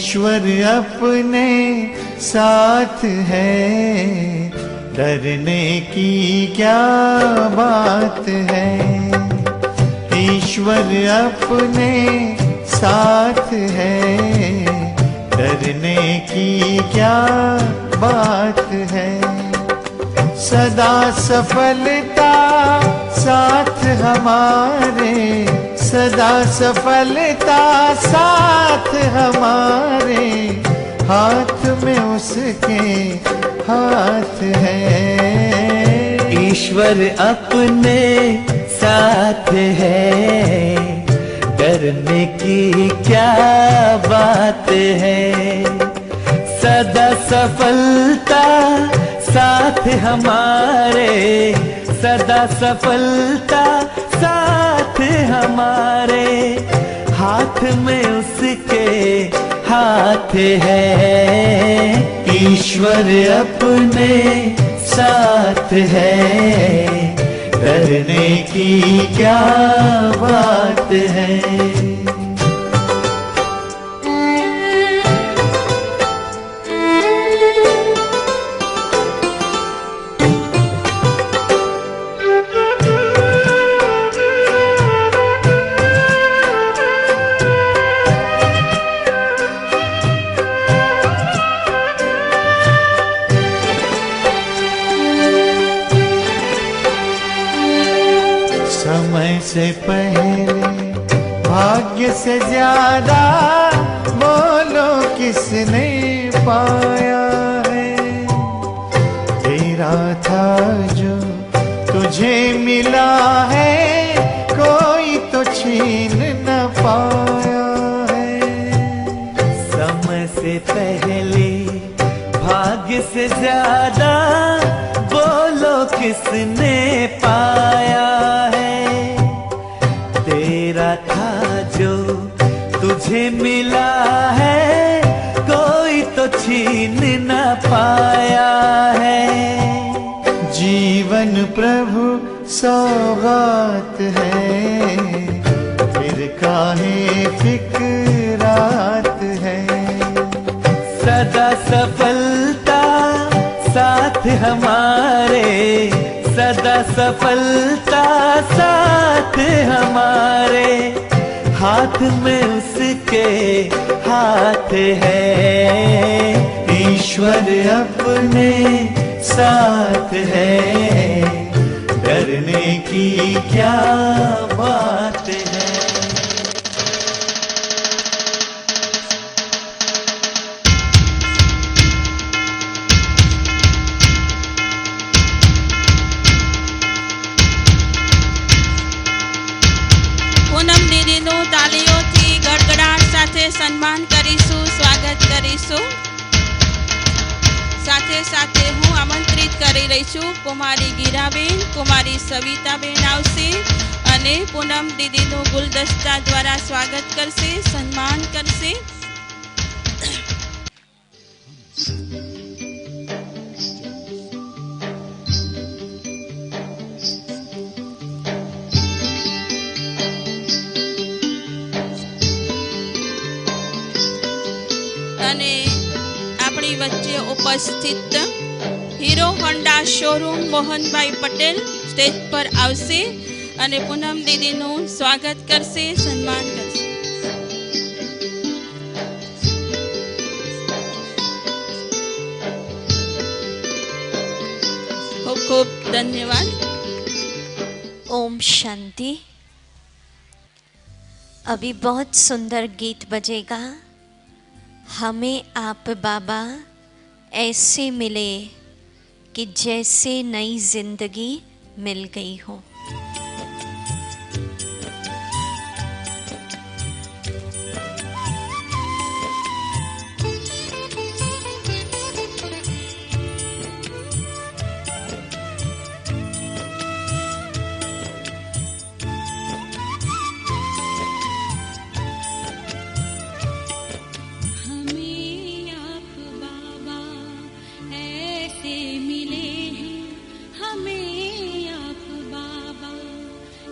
ईश्वर अपने साथ है, डरने की क्या बात है। ईश्वर अपने साथ है, डरने की क्या बात है। सदा सफलता साथ हमारे, सदा सफलता साथ हमारे, हाथ में उसके हाथ है। ईश्वर अपने साथ है, डरने की क्या बात है। सदा सफलता साथ हमारे, सदा सफलता साथ हमारे, हाथ में उसके हाथ है। ईश्वर अपने साथ है, डरने की क्या बात है। समय से पहले भाग्य से ज्यादा बोलो किसने पाया है। तेरा था जो तुझे मिला है, कोई तो छीन न पाया है। समय से पहले भाग्य से ज्यादा बोलो किसने पाया है। तेरा था जो तुझे मिला है, कोई तो छीन न पाया है। जीवन प्रभु सौगात है, फिर काहे फिक्रात है। सदा सफलता साथ हमारे, सदा सफलता साथ हमारे, हाथ में उसके हाथ है। ईश्वर अपने साथ है, डरने की क्या बात है। પૂનમ દીદીનું તાળીઓથી ગડગડાટ સાથે સન્માન કરીશું, સ્વાગત કરીશું। સાથે સાથે હું આમંત્રિત કરી રહી છું કુમારી ગીરાબેન, કુમારી સવિતાબેન આવશે અને પૂનમ દીદીનું ગુલદસ્તા દ્વારા સ્વાગત કરશે, સન્માન કરશે। અને આપણી વચ્ચે ઉપસ્થિત hero Honda showroom Mohanbhai Patel stage પર આવશે અને પૂનમ દીદીનું સ્વાગત કરશે, સન્માન કરશે। ખૂબ ખૂબ ધન્યવાદ। ओम शांति। अभी बहुत सुंदर गीत बजेगा। हमें आप बाबा ऐसे मिले कि जैसे नई जिंदगी मिल गई हो।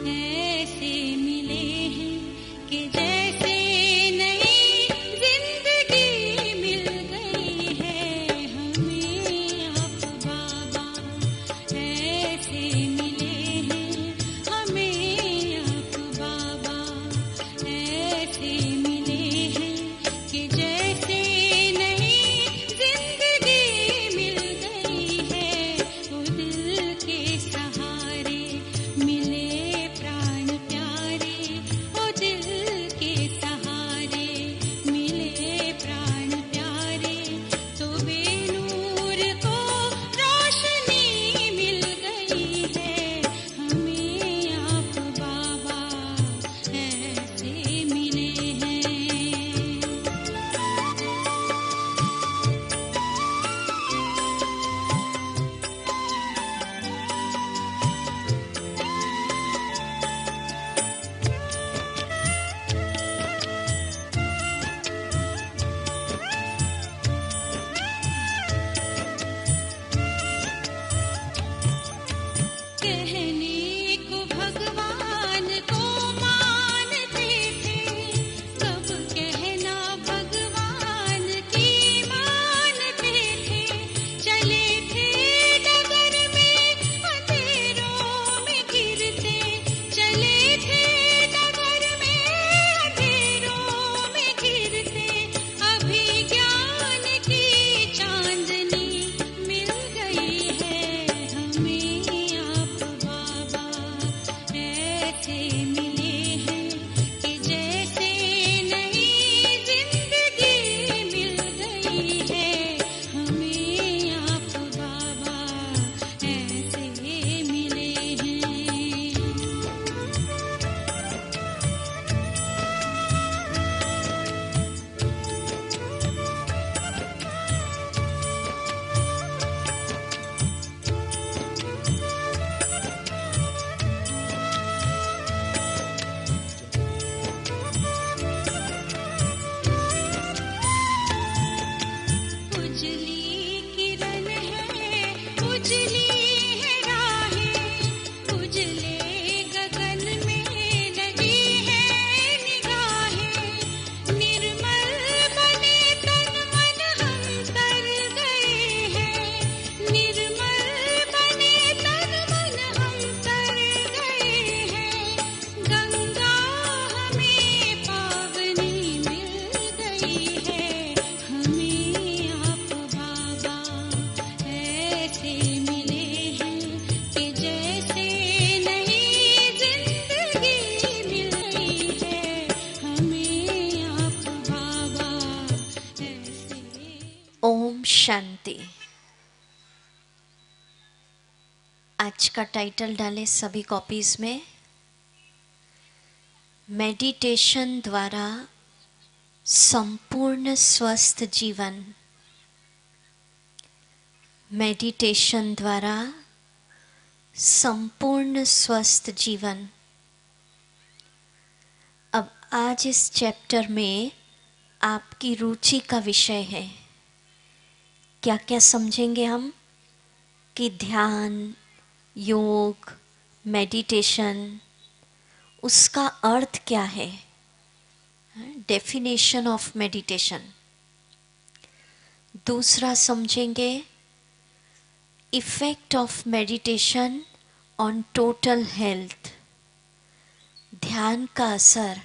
ऐसे मिले हैं कि जैसे नई जिंदगी कि जैसे नई जिंदगी मिल गई है हमें आप बाबा ऐसे। ओम शांति। आज का टाइटल डालें सभी कॉपीज में, मेडिटेशन द्वारा संपूर्ण स्वस्थ जीवन। मेडिटेशन द्वारा संपूर्ण स्वस्थ जीवन। अब आज इस चैप्टर में आपकी रुचि का विषय है। क्या क्या समझेंगे हम कि ध्यान, योग, मेडिटेशन, उसका अर्थ क्या है, डेफिनेशन ऑफ मेडिटेशन। दूसरा समझेंगे effect of meditation on total health, ध्यान का असर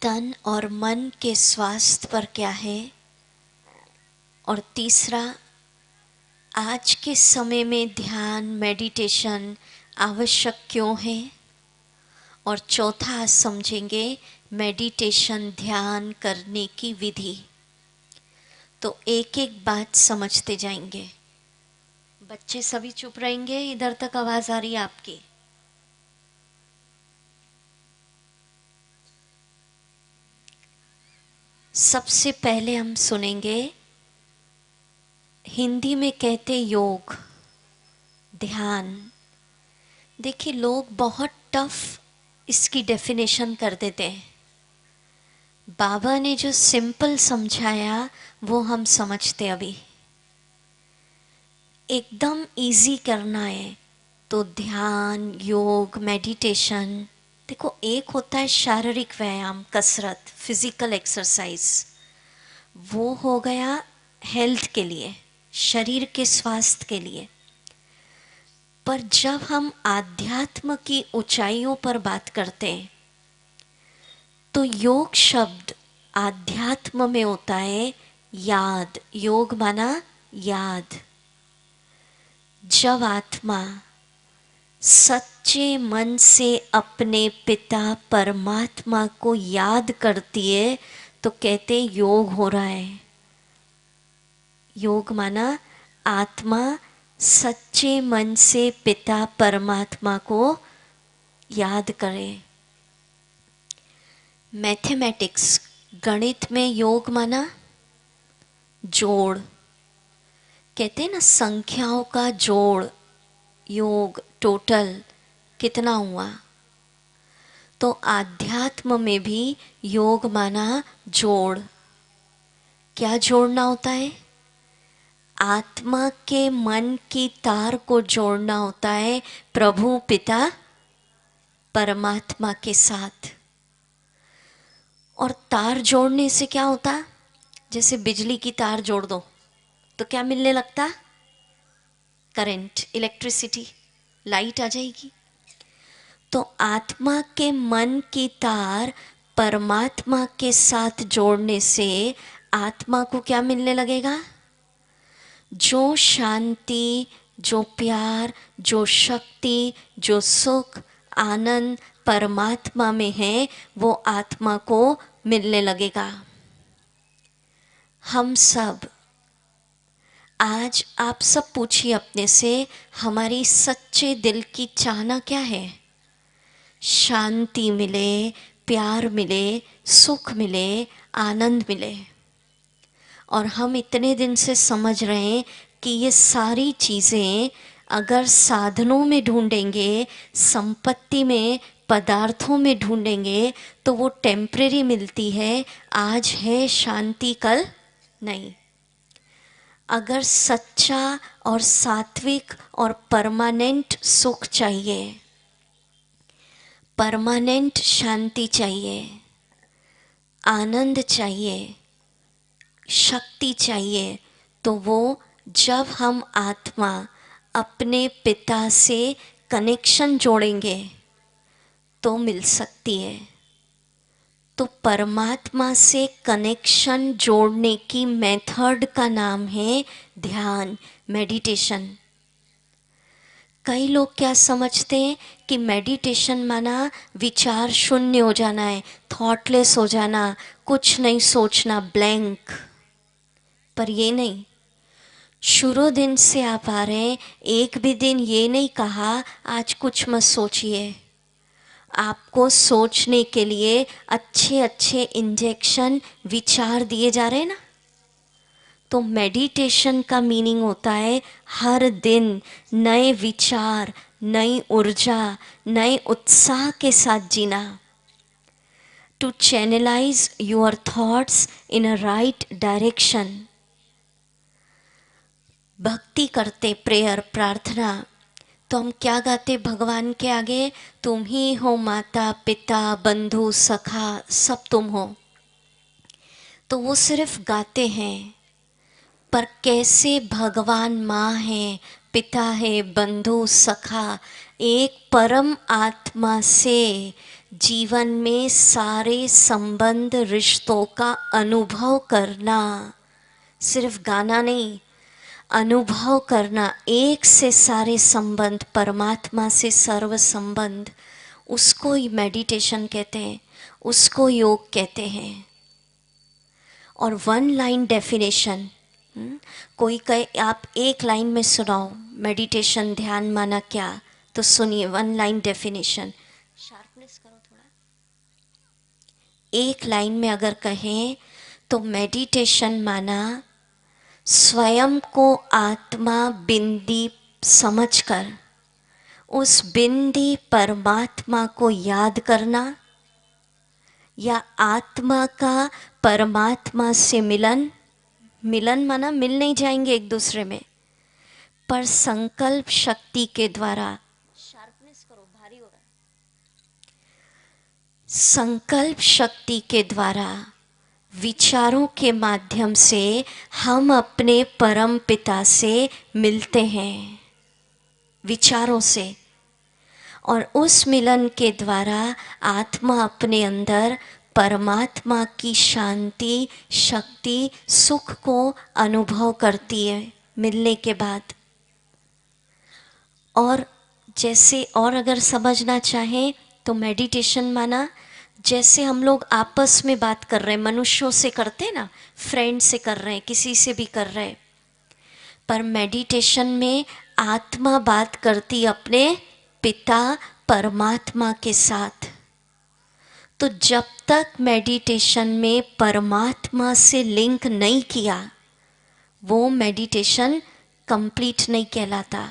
तन और मन के स्वास्थ्य पर क्या है। और तीसरा, आज के समय में ध्यान, मेडिटेशन आवश्यक क्यों है। और चौथा समझेंगे मेडिटेशन, ध्यान करने की विधि। तो एक एक बात समझते जाएंगे। बच्चे सभी चुप रहेंगे, इधर तक आवाज आ रही है आपकी। सबसे पहले हम सुनेंगे, हिंदी में कहते योग, ध्यान। देखिए, लोग बहुत टफ इसकी डेफिनेशन कर देते हैं। बाबा ने जो सिंपल समझाया वो हम समझते। अभी एकदम इजी करना है तो ध्यान, योग, मेडिटेशन। देखो, एक होता है शारीरिक व्यायाम, कसरत, फिजिकल एक्सरसाइज, वो हो गया हेल्थ के लिए, शरीर के स्वास्थ्य के लिए। पर जब हम आध्यात्म की ऊंचाइयों पर बात करते हैं तो योग शब्द आध्यात्म में होता है याद। योग माना याद। जब आत्मा सच्चे मन से अपने पिता परमात्मा को याद करती है तो कहते योग हो रहा है। योग माना आत्मा सच्चे मन से पिता परमात्मा को याद करे। मैथमेटिक्स, गणित में योग माना जोड़। कहते हैं ना, संख्याओं का जोड़, योग, टोटल कितना हुआ। तो आध्यात्म में भी योग माना जोड़। क्या जोड़ना होता है? आत्मा के मन की तार को जोड़ना होता है प्रभु पिता परमात्मा के साथ। और तार जोड़ने से क्या होता? जैसे बिजली की तार जोड़ दो तो क्या मिलने लगता? करंट, इलेक्ट्रिसिटी, लाइट आ जाएगी। तो आत्मा के मन की तार परमात्मा के साथ जोड़ने से आत्मा को क्या मिलने लगेगा? जो शांति, जो प्यार, जो शक्ति, जो सुख, आनंद परमात्मा में है वो आत्मा को मिलने लगेगा। हम सब आज, आप सब पूछिए अपने से, हमारी सच्चे दिल की चाहना क्या है? शांति मिले, प्यार मिले, सुख मिले, आनंद मिले। और हम इतने दिन से समझ रहे हैं कि ये सारी चीज़ें अगर साधनों में ढूंढेंगे, संपत्ति में, पदार्थों में ढूंढेंगे तो वो टेम्परेरी मिलती है। आज है शांति, कल नहीं। अगर सच्चा और सात्विक और परमानेंट सुख चाहिए, परमानेंट शांति चाहिए, आनंद चाहिए, शक्ति चाहिए, तो वो जब हम आत्मा अपने पिता से कनेक्शन जोड़ेंगे तो मिल सकती है। तो परमात्मा से कनेक्शन जोड़ने की मेथड का नाम है ध्यान, मेडिटेशन। कई लोग क्या समझते हैं कि मेडिटेशन माना विचार शून्य हो जाना है, थॉटलेस हो जाना, कुछ नहीं सोचना, ब्लैंक। पर ये नहीं। शुरू दिन से आप आ रहे हैं, एक भी दिन ये नहीं कहा आज कुछ मत सोचिए। आपको सोचने के लिए अच्छे अच्छे इंजेक्शन विचार दिए जा रहे हैं ना। तो मेडिटेशन का मीनिंग होता है हर दिन नए विचार, नई ऊर्जा, नए उत्साह के साथ जीना। To channelize your thoughts in a right direction. भक्ति करते, प्रेयर, प्रार्थना, तो हम क्या गाते भगवान के आगे? तुम ही हो माता पिता बंधु सखा, सब तुम हो। तो वो सिर्फ गाते हैं, पर कैसे भगवान माँ है, पिता है, बंधु सखा, एक परम आत्मा से जीवन में सारे संबंध रिश्तों का अनुभव करना। सिर्फ गाना नहीं, अनुभव करना। एक से सारे संबंध, परमात्मा से सर्व संबंध, उसको ही मेडिटेशन कहते हैं, उसको योग कहते हैं। और वन लाइन डेफिनेशन, कोई कहे आप एक लाइन में सुनाओ मेडिटेशन ध्यान माना क्या, तो सुनिए वन लाइन डेफिनेशन। शार्पनेस करो थोड़ा। एक लाइन में अगर कहें तो मेडिटेशन माना स्वयं को आत्मा बिंदी समझकर उस बिंदी परमात्मा को याद करना, या आत्मा का परमात्मा से मिलन। मिलन माना मिल नहीं जाएंगे एक दूसरे में, पर संकल्प शक्ति के द्वारा, शार्पनेस करो भारी हो रहा है, संकल्प शक्ति के द्वारा विचारों के माध्यम से हम अपने परम पिता से मिलते हैं, विचारों से। और उस मिलन के द्वारा आत्मा अपने अंदर परमात्मा की शांति, शक्ति, सुख को अनुभव करती है मिलने के बाद। और जैसे और अगर समझना चाहें तो मेडिटेशन माना जैसे हम लोग आपस में बात कर रहे हैं, मनुष्यों से करते हैं ना, फ्रेंड से कर रहे हैं, किसी से भी कर रहे हैं, पर मेडिटेशन में आत्मा बात करती अपने पिता परमात्मा के साथ। तो जब तक मेडिटेशन में परमात्मा से लिंक नहीं किया, वो मेडिटेशन कंप्लीट नहीं कहलाता।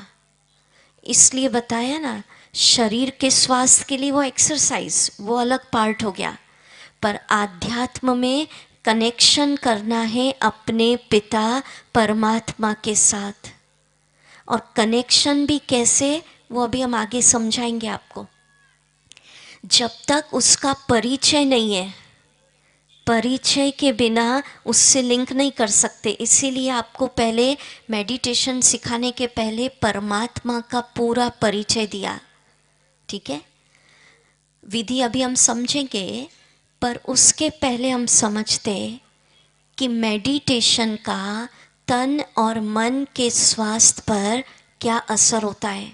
इसलिए बताया ना, शरीर के स्वास्थ्य के लिए वो एक्सरसाइज, वो अलग पार्ट हो गया, पर आध्यात्म में कनेक्शन करना है अपने पिता परमात्मा के साथ। और कनेक्शन भी कैसे, वो अभी हम आगे समझाएंगे आपको। जब तक उसका परिचय नहीं है, परिचय के बिना उससे लिंक नहीं कर सकते। इसीलिए आपको पहले मेडिटेशन सिखाने के पहले परमात्मा का पूरा परिचय दिया, ठीक है। विधि अभी हम समझेंगे, पर उसके पहले हम समझते कि मेडिटेशन का तन और मन के स्वास्थ्य पर क्या असर होता है।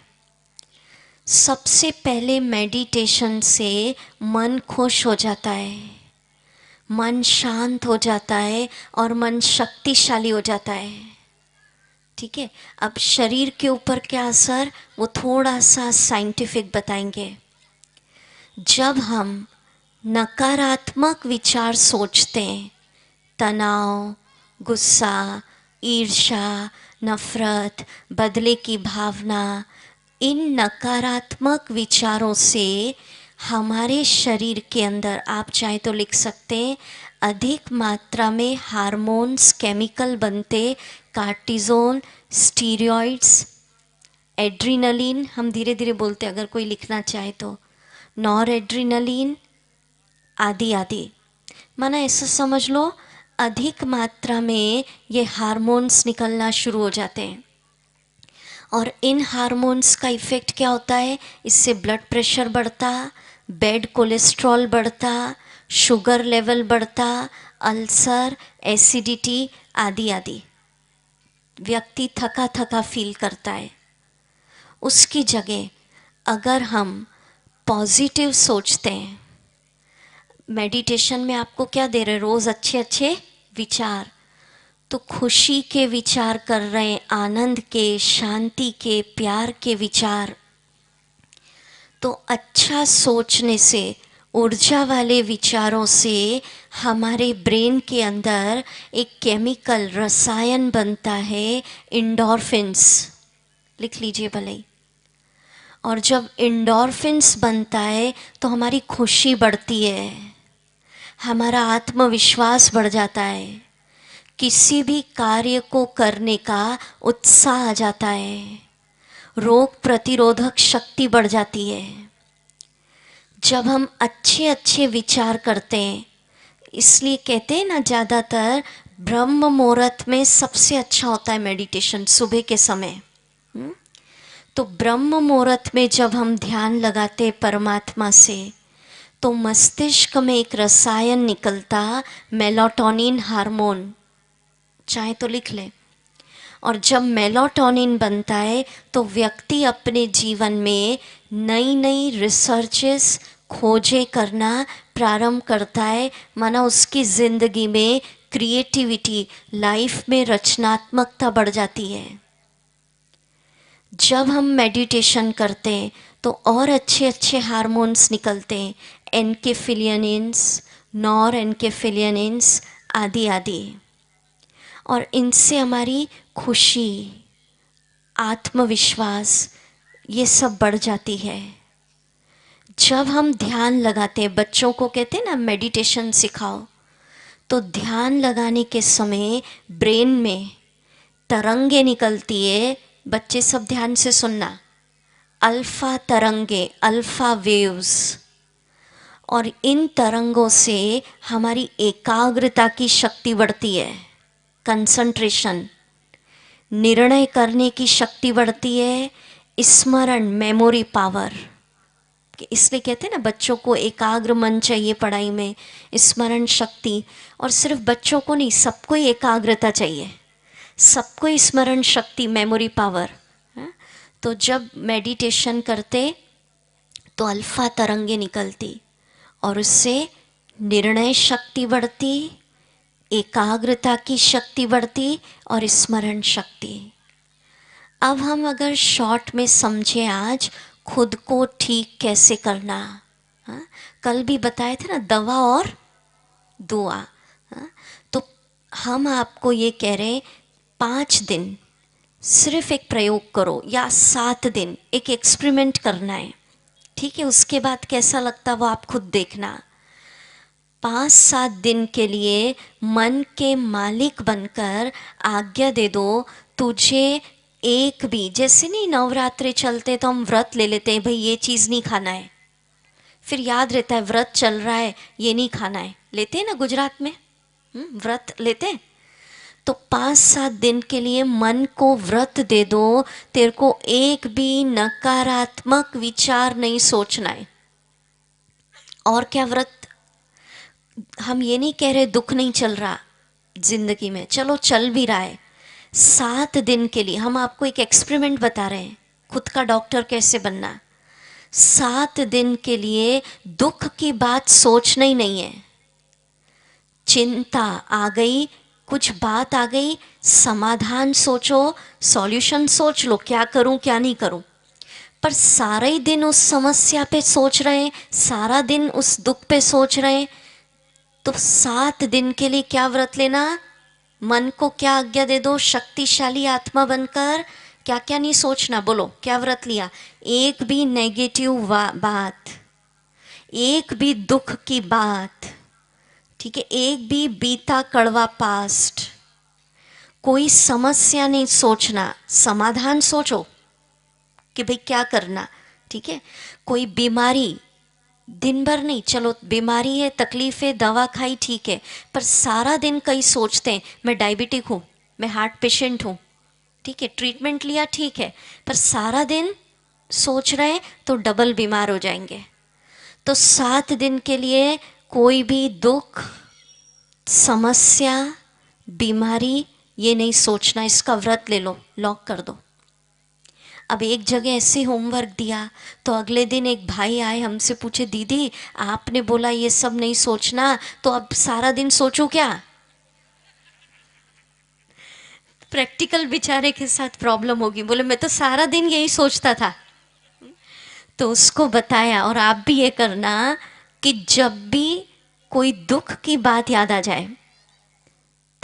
सबसे पहले मेडिटेशन से मन खुश हो जाता है, मन शांत हो जाता है और मन शक्तिशाली हो जाता है, ठीक है। अब शरीर के ऊपर क्या असर, वो थोड़ा सा साइंटिफिक बताएंगे। जब हम नकारात्मक विचार सोचते हैं, तनाव, गुस्सा, ईर्ष्या, नफरत, बदले की भावना, इन नकारात्मक विचारों से हमारे शरीर के अंदर, आप चाहे तो लिख सकते हैं, अधिक मात्रा में हार्मोन्स, केमिकल बनते, कार्टिजोल, स्टीरॉइड्स, एड्रीनलिन, हम धीरे धीरे बोलते अगर कोई लिखना चाहे तो, नॉर एड्रीनलिन आदि आदि। माना ऐसा समझ लो, अधिक मात्रा में ये हार्मोन्स निकलना शुरू हो जाते हैं। और इन हार्मोन्स का इफ़ेक्ट क्या होता है, इससे ब्लड प्रेशर बढ़ता, बैड कोलेस्ट्रॉल बढ़ता, शुगर लेवल बढ़ता, अल्सर, एसिडिटी आदि आदि। व्यक्ति थका थका फील करता है। उसकी जगह अगर हम पॉजिटिव सोचते हैं, मेडिटेशन में आपको क्या दे रहे, रोज़ अच्छे अच्छे विचार, तो खुशी के विचार कर रहे हैं, आनंद के, शांति के, प्यार के विचार। तो अच्छा सोचने से, ऊर्जा वाले विचारों से हमारे ब्रेन के अंदर एक केमिकल रसायन बनता है, इंडोर्फिन्स, लिख लीजिए भले ही। और जब इंडोर्फिन्स बनता है तो हमारी खुशी बढ़ती है, हमारा आत्मविश्वास बढ़ जाता है, किसी भी कार्य को करने का उत्साह आ जाता है, रोग प्रतिरोधक शक्ति बढ़ जाती है। जब हम अच्छे अच्छे विचार करते हैं, इसलिए कहते हैं ना, ज़्यादातर ब्रह्म मुहूर्त में सबसे अच्छा होता है मेडिटेशन, सुबह के समय। तो ब्रह्म मुहूर्त में जब हम ध्यान लगाते परमात्मा से, तो मस्तिष्क में एक रसायन निकलता, मेलाटोनिन हार्मोन, चाहे तो लिख ले। और जब मेलाटोनिन बनता है तो व्यक्ति अपने जीवन में नई नई रिसर्चेस, खोजें करना प्रारंभ करता है, माना उसकी ज़िंदगी में क्रिएटिविटी, लाइफ में रचनात्मकता बढ़ जाती है। जब हम मेडिटेशन करते हैं तो और अच्छे अच्छे हार्मोन्स निकलते हैं, एनकेफिलियनिन्स, नॉर एनकेफिलियनिन्स आदि आदि। और इनसे हमारी खुशी, आत्मविश्वास, ये सब बढ़ जाती है। जब हम ध्यान लगाते हैं, बच्चों को कहते हैं ना मेडिटेशन सिखाओ, तो ध्यान लगाने के समय ब्रेन में तरंगे निकलती है। बच्चे सब ध्यान से सुनना, अल्फा तरंगे, अल्फा वेव्स। और इन तरंगों से हमारी एकाग्रता की शक्ति बढ़ती है, कंसंट्रेशन, निर्णय करने की शक्ति बढ़ती है, स्मरण, मेमोरी पावर। इसलिए कहते हैं ना, बच्चों को एकाग्र मन चाहिए पढ़ाई में, स्मरण शक्ति। और सिर्फ बच्चों को नहीं, सबको ही एकाग्रता चाहिए, सबको ही स्मरण शक्ति, मेमोरी पावर। तो जब मेडिटेशन करते तो अल्फा तरंगे निकलती और उससे निर्णय शक्ति बढ़ती, एकाग्रता की शक्ति बढ़ती और स्मरण शक्ति। अब हम अगर शॉर्ट में समझे आज खुद को ठीक कैसे करना, कल भी बताए थे ना, दवा और दुआ। तो हम आपको ये कह रहे हैं 5 दिन सिर्फ एक प्रयोग करो, या 7 दिन एक एक्सपेरिमेंट करना है, ठीक है। उसके बाद कैसा लगता वो आप खुद देखना। 5-7 दिन के लिए मन के मालिक बनकर आज्ञा दे दो, तुझे एक भी, जैसे नहीं नवरात्रे चलते तो हम व्रत ले लेते हैं, भाई ये चीज़ नहीं खाना है, फिर याद रहता है व्रत चल रहा है, ये नहीं खाना है, लेते हैं ना गुजरात में, व्रत लेते हैं। तो 5-7 दिन के लिए मन को व्रत दे दो, तेरे को एक भी नकारात्मक विचार नहीं सोचना है। और क्या व्रत, हम ये नहीं कह रहे दुख नहीं चल रहा जिंदगी में, चलो चल भी रहा है। 7 दिन के लिए हम आपको एक एक्सपेरिमेंट बता रहे हैं, खुद का डॉक्टर कैसे बनना। 7 दिन के लिए दुख की बात सोचना ही नहीं है। चिंता आ गई, कुछ बात आ गई, समाधान सोचो, सॉल्यूशन सोच लो, क्या करूं क्या नहीं करूं। पर सारा ही दिन उस समस्या पे सोच रहे हैं, सारा दिन उस दुख पे सोच रहे हैं, तो 7 दिन के लिए क्या व्रत लेना, मन को क्या आज्ञा दे दो, शक्तिशाली आत्मा बनकर क्या क्या नहीं सोचना। बोलो क्या व्रत लिया, एक भी नेगेटिव बात, एक भी दुख की बात, ठीक है, एक भी बीता कड़वा पास्ट, कोई समस्या नहीं सोचना, समाधान सोचो कि भाई क्या करना, ठीक है। कोई बीमारी, दिन भर नहीं, चलो बीमारी है, तकलीफ है, दवा खाई, ठीक है, पर सारा दिन कई सोचते हैं मैं डायबिटिक हूँ, मैं हार्ट पेशेंट हूँ, ठीक है, ट्रीटमेंट लिया, ठीक है, पर सारा दिन सोच रहे हैं तो डबल बीमार हो जाएंगे। तो 7 दिन के लिए कोई भी दुख, समस्या, बीमारी ये नहीं सोचना, इसका व्रत ले लो, लॉक कर दो। अब एक जगह ऐसे होमवर्क दिया तो अगले दिन एक भाई आए, हमसे पूछे दीदी आपने बोला ये सब नहीं सोचना, तो अब सारा दिन सोचो क्या। प्रैक्टिकल बेचारे के साथ प्रॉब्लम होगी, बोले मैं तो सारा दिन यही सोचता था। तो उसको बताया, और आप भी ये करना कि जब भी कोई दुख की बात याद आ जाए,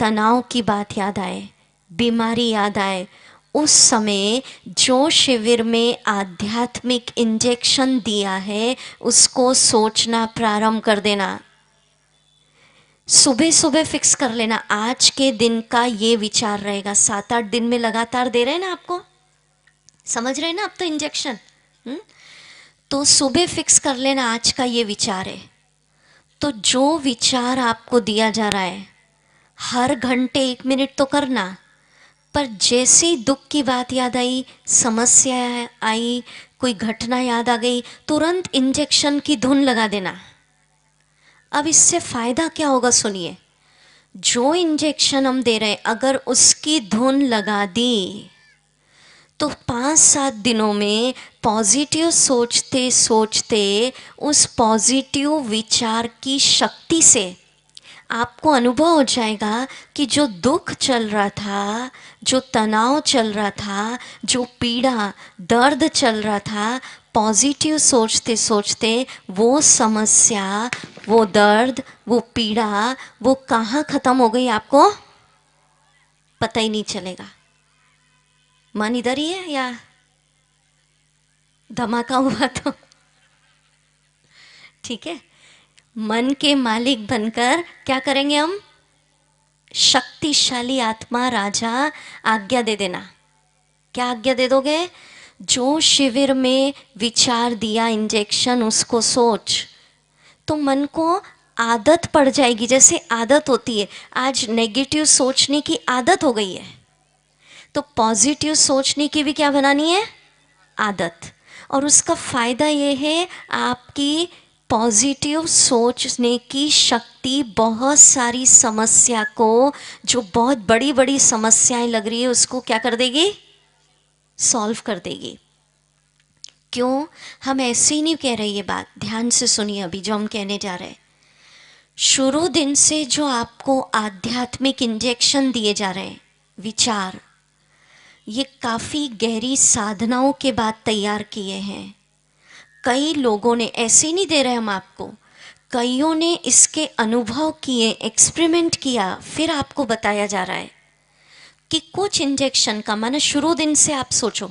तनाव की बात याद आए, बीमारी याद आए, उस समय जो शिविर में आध्यात्मिक इंजेक्शन दिया है उसको सोचना प्रारंभ कर देना। सुबह सुबह फिक्स कर लेना, आज के दिन का ये विचार रहेगा। 7-8 दिन में लगातार दे रहे हैं ना आपको, समझ रहे हैं ना आप तो इंजेक्शन। तो सुबह फिक्स कर लेना आज का ये विचार है। तो जो विचार आपको दिया जा रहा है हर घंटे 1 मिनट तो करना, पर जैसी दुख की बात याद आई, समस्या आई, कोई घटना याद आ गई, तुरंत इंजेक्शन की धुन लगा देना। अब इससे फायदा क्या होगा सुनिए, जो इंजेक्शन हम दे रहे हैं अगर उसकी धुन लगा दी तो 5-7 दिनों में पॉजिटिव सोचते सोचते उस पॉजिटिव विचार की शक्ति से आपको अनुभव हो जाएगा कि जो दुख चल रहा था, जो तनाव चल रहा था, जो पीड़ा दर्द चल रहा था, पॉजिटिव सोचते सोचते वो समस्या, वो दर्द, वो पीड़ा, वो कहाँ ख़त्म हो गई आपको पता ही नहीं चलेगा। मन इधर ही है या धमाका हुआ तो ठीक है। मन के मालिक बनकर क्या करेंगे हम, शक्तिशाली आत्मा राजा आज्ञा दे देना। क्या आज्ञा दे दोगे, जो शिविर में विचार दिया इंजेक्शन उसको सोच, तो मन को आदत पड़ जाएगी, जैसे आदत होती है। आज नेगेटिव सोचने की आदत हो गई है, तो पॉजिटिव सोचने की भी क्या बनानी है, आदत। और उसका फ़ायदा ये है, आपकी पॉजिटिव सोचने की शक्ति बहुत सारी समस्या को, जो बहुत बड़ी बड़ी समस्याएं लग रही है उसको क्या कर देगी, सॉल्व कर देगी। क्यों, हम ऐसे ही नहीं कह रहे ये बात, ध्यान से सुनिए अभी जो हम कहने जा रहे हैं। शुरू दिन से जो आपको आध्यात्मिक इंजेक्शन दिए जा रहे हैं विचार, ये काफ़ी गहरी साधनाओं के बाद तैयार किए हैं। कई लोगों ने, ऐसे ही नहीं दे रहे हम आपको, कईयों ने इसके अनुभव किए, एक्सपेरिमेंट किया, फिर आपको बताया जा रहा है कि कुछ इंजेक्शन का, माना शुरू दिन से आप सोचो,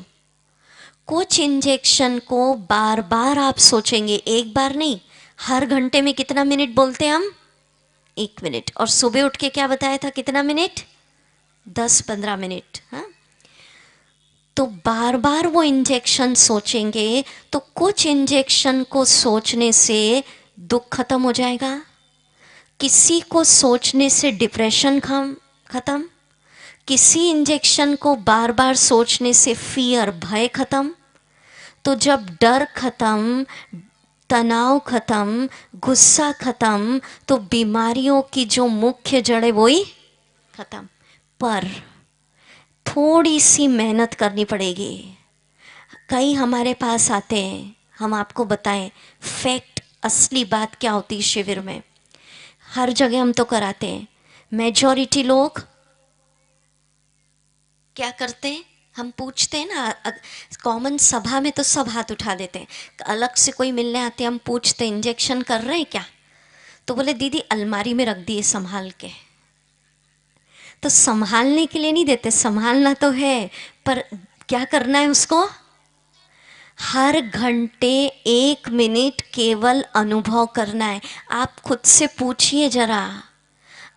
कुछ इंजेक्शन को बार बार आप सोचेंगे, एक बार नहीं, हर घंटे में कितना मिनट बोलते हैं हम, 1 मिनट। और सुबह उठ के क्या बताया था, कितना मिनट, 10-15 मिनट। हाँ, तो बार बार वो इंजेक्शन सोचेंगे, तो कुछ इंजेक्शन को सोचने से दुख खत्म हो जाएगा, किसी को सोचने से डिप्रेशन खत्म, किसी इंजेक्शन को बार बार सोचने से फियर, भय खत्म। तो जब डर खत्म, तनाव खत्म, गुस्सा खत्म, तो बीमारियों की जो मुख्य जड़ है वही खत्म। पर थोड़ी सी मेहनत करनी पड़ेगी। कई हमारे पास आते हैं, हम आपको बताएं फैक्ट, असली बात क्या होती है शिविर में। हर जगह हम तो कराते हैं, मेजॉरिटी लोग क्या करते हैं, हम पूछते हैं ना, कॉमन सभा में तो सब हाथ उठा देते हैं, अलग से कोई मिलने आते हैं, हम पूछते हैं इंजेक्शन कर रहे हैं क्या, तो बोले दीदी अलमारी में रख दिए संभाल के। तो संभालने के लिए नहीं देते, संभालना तो है, पर क्या करना है उसको, हर घंटे 1 मिनट केवल अनुभव करना है। आप खुद से पूछिए जरा,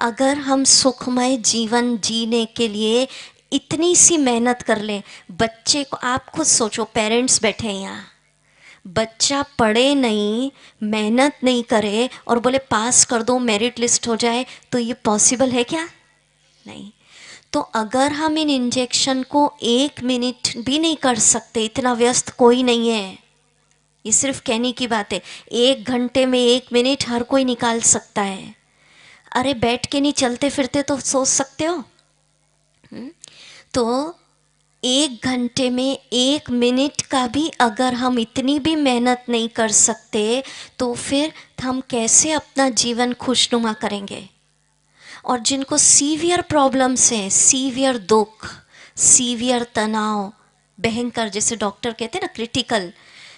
अगर हम सुखमय जीवन जीने के लिए इतनी सी मेहनत कर लें, बच्चे को, आप खुद सोचो, पेरेंट्स बैठे हैं यहाँ, बच्चा पढ़े नहीं, मेहनत नहीं करे और बोले पास कर दो, मेरिट लिस्ट हो जाए, तो ये पॉसिबल है क्या, नहीं। तो अगर हम इन इंजेक्शन को 1 मिनट भी नहीं कर सकते, इतना व्यस्त कोई नहीं है, ये सिर्फ कहने की बात है। 1 घंटे में 1 मिनट हर कोई निकाल सकता है। अरे बैठ के नहीं, चलते फिरते तो सोच सकते हो। तो 1 घंटे में 1 मिनट का भी अगर हम इतनी भी मेहनत नहीं कर सकते तो फिर हम कैसे अपना जीवन खुशनुमा करेंगे। और जिनको सीवियर प्रॉब्लम्स हैं, सीवियर दुख, सीवियर तनाव, भयंकर, जैसे डॉक्टर कहते हैं ना क्रिटिकल,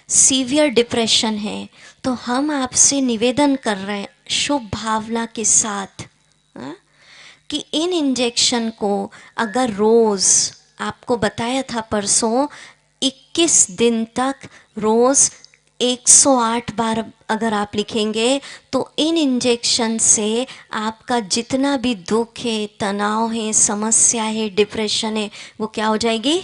सीवियर डिप्रेशन है, तो हम आपसे निवेदन कर रहे हैं शुभ भावना के साथ, हाँ, कि इन इंजेक्शन को अगर रोज़, आपको बताया था परसों, 21 दिन तक रोज़ 108 बार अगर आप लिखेंगे तो इन इंजेक्शन से आपका जितना भी दुख है, तनाव है, समस्या है, डिप्रेशन है, वो क्या हो जाएगी,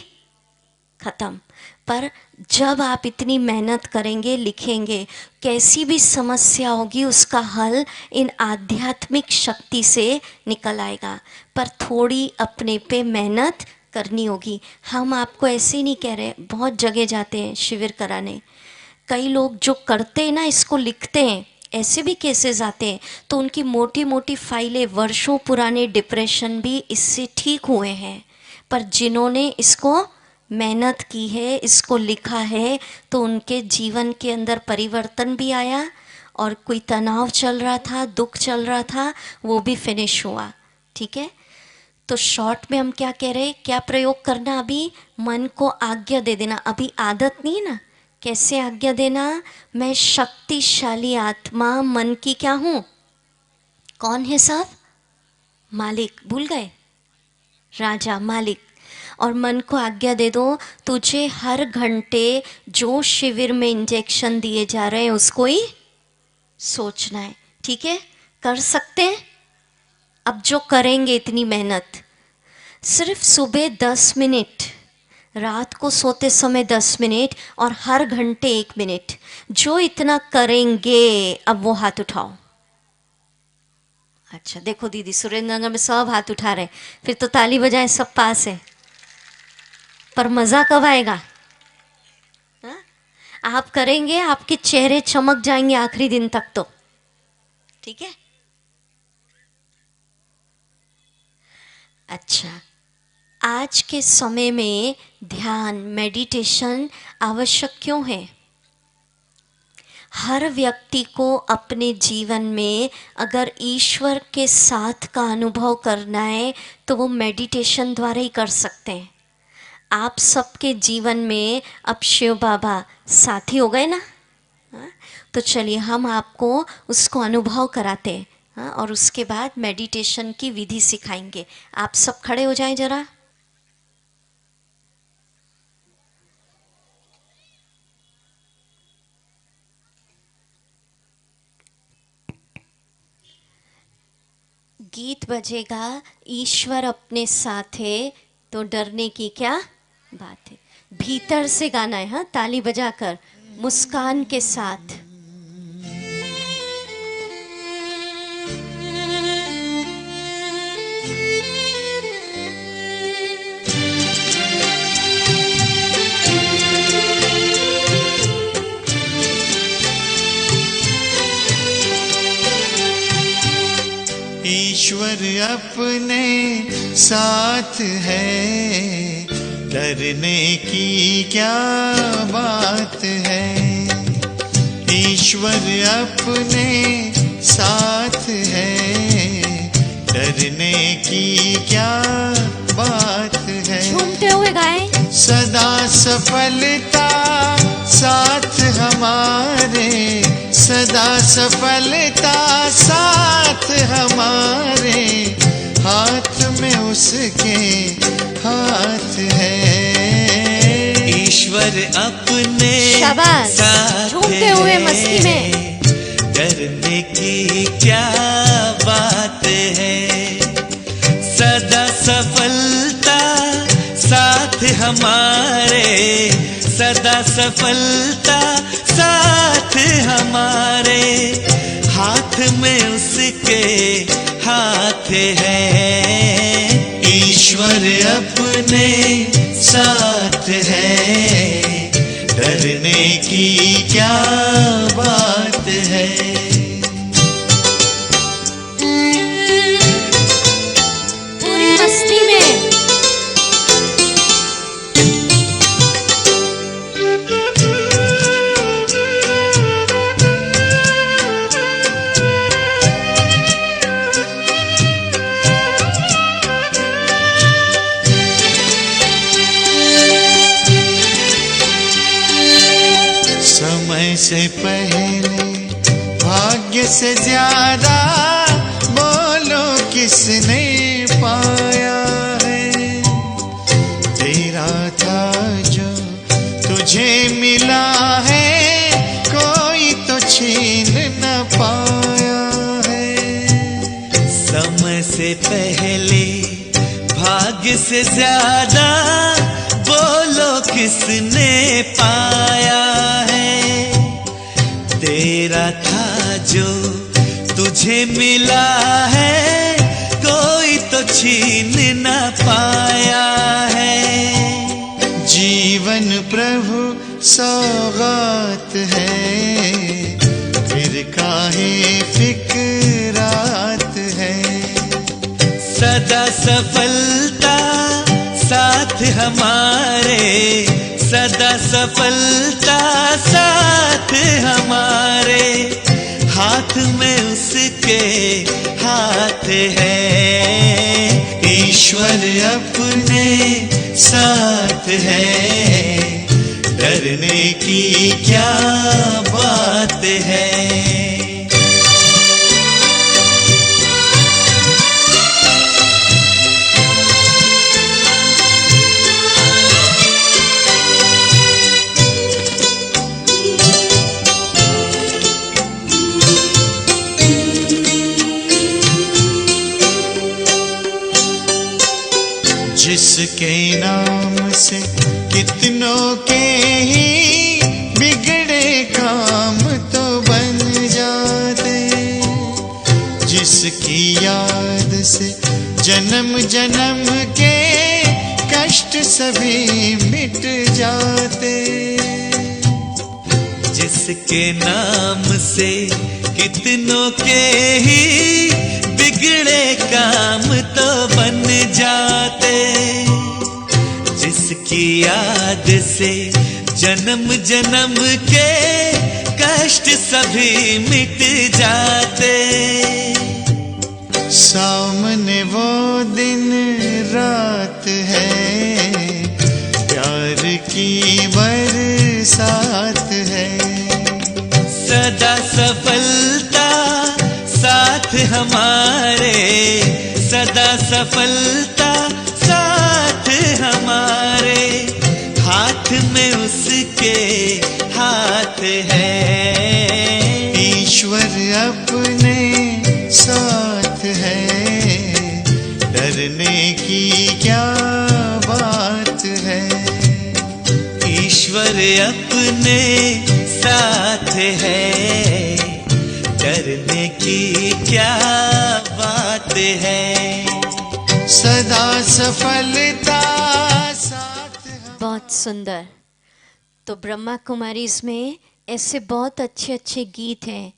ख़त्म। पर जब आप इतनी मेहनत करेंगे, लिखेंगे, कैसी भी समस्या होगी उसका हल इन आध्यात्मिक शक्ति से निकल आएगा। पर थोड़ी अपने पे मेहनत करनी होगी। हम आपको ऐसे ही नहीं कह रहे, बहुत जगह जाते हैं शिविर कराने, कई लोग जो करते हैं ना इसको लिखते हैं, ऐसे भी केसेस आते हैं, तो उनकी मोटी मोटी फाइलें, वर्षों पुराने डिप्रेशन भी इससे ठीक हुए हैं। पर जिन्होंने इसको मेहनत की है, इसको लिखा है, तो उनके जीवन के अंदर परिवर्तन भी आया और कोई तनाव चल रहा था, दुख चल रहा था, वो भी फिनिश हुआ। ठीक है, तो शॉर्ट में हम क्या कह रहे हैं, क्या प्रयोग करना, अभी मन को आज्ञा दे देना। अभी आदत नहीं है ना, कैसे आज्ञा देना, मैं शक्तिशाली आत्मा मन की क्या हूँ, कौन है साहब, मालिक, भूल गए, राजा, मालिक। और मन को आज्ञा दे दो, तुझे हर घंटे जो शिविर में इंजेक्शन दिए जा रहे हैं उसको ही सोचना है। ठीक है, कर सकते हैं। अब जो करेंगे इतनी मेहनत, सिर्फ सुबह 10 मिनट, रात को सोते समय 10 मिनट और हर घंटे 1 मिनट, जो इतना करेंगे, अब वो हाथ उठाओ। अच्छा देखो दीदी, सुरेंद्रनगर में सब हाथ उठा रहे, फिर तो ताली बजाएं, सब पास है। पर मज़ा कब आएगा, हा? आप करेंगे, आपके चेहरे चमक जाएंगे आखिरी दिन तक तो। ठीक है, अच्छा, आज के समय में ध्यान, मेडिटेशन आवश्यक क्यों है? हर व्यक्ति को अपने जीवन में अगर ईश्वर के साथ का अनुभव करना है तो वो मेडिटेशन द्वारा ही कर सकते हैं। आप सबके जीवन में अब शिव बाबा साथी हो गए ना, हाँ? तो चलिए हम आपको उसको अनुभव कराते हैं, हाँ? और उसके बाद मेडिटेशन की विधि सिखाएंगे। आप सब खड़े हो जाएं जरा। गीत बजेगा, ईश्वर अपने साथ है तो डरने की क्या बात है। भीतर से गाना है, हाँ, ताली बजाकर, मुस्कान के साथ। ईश्वर अपने साथ है, डरने की क्या बात है। ईश्वर अपने साथ है, डरने की क्या बात है। झूमते हुए गाएं। सदा सफलता साथ हमारे, सदा सफलता साथ हमारे, हाथ में उसके हाथ है। ईश्वर अपने शाबाश, साथ झूमते हुए मस्ती में। डरने की क्या बात है। सदा सफलता साथ हमारे, सदा सफलता साथ हमारे, हाथ में उसके हाथ है। ईश्वर अपने साथ है, डरने की क्या बात है। पूरी मस्ती में। से पहले भाग्य से ज्यादा बोलो किसने पाया है। तेरा था जो तुझे मिला है, कोई तो छीन न पाया है। समय से पहले भाग्य से ज्यादा बोलो किसने पाया है। तेरा था जो तुझे मिला है, कोई तो छीन न पाया है। जीवन प्रभु सौगात है, फिर काहे फिक्रात है। सदा सफलता साथ हमारे, सदा सफलता साथ हमारे। हाथ में उसके हाथ है, ईश्वर अपने साथ है, डरने की क्या बात है। जिसके नाम से कितनों के ही बिगड़े काम तो बन जाते, जिसकी याद से जन्म जन्म के कष्ट सभी मिट जाते। जिसके नाम से कितनों के ही बिगड़े काम तो बन जाते, जिसकी याद से जन्म जन्म के कष्ट सभी मिट जाते। सामने वो दिन रात है, प्यार की बरसात है। सदा सफलता साथ हमारे, सदा सफलता साथ हमारे। हाथ में उसके हाथ है, ईश्वर अपने साथ है, डरने की क्या बात है। ईश्वर अपने साथ है, डरने की क्या बात है। सदा सफलता साथ हम। बहुत सुंदर। तो ब्रह्मा कुमारीज में ऐसे बहुत अच्छे अच्छे गीत हैं।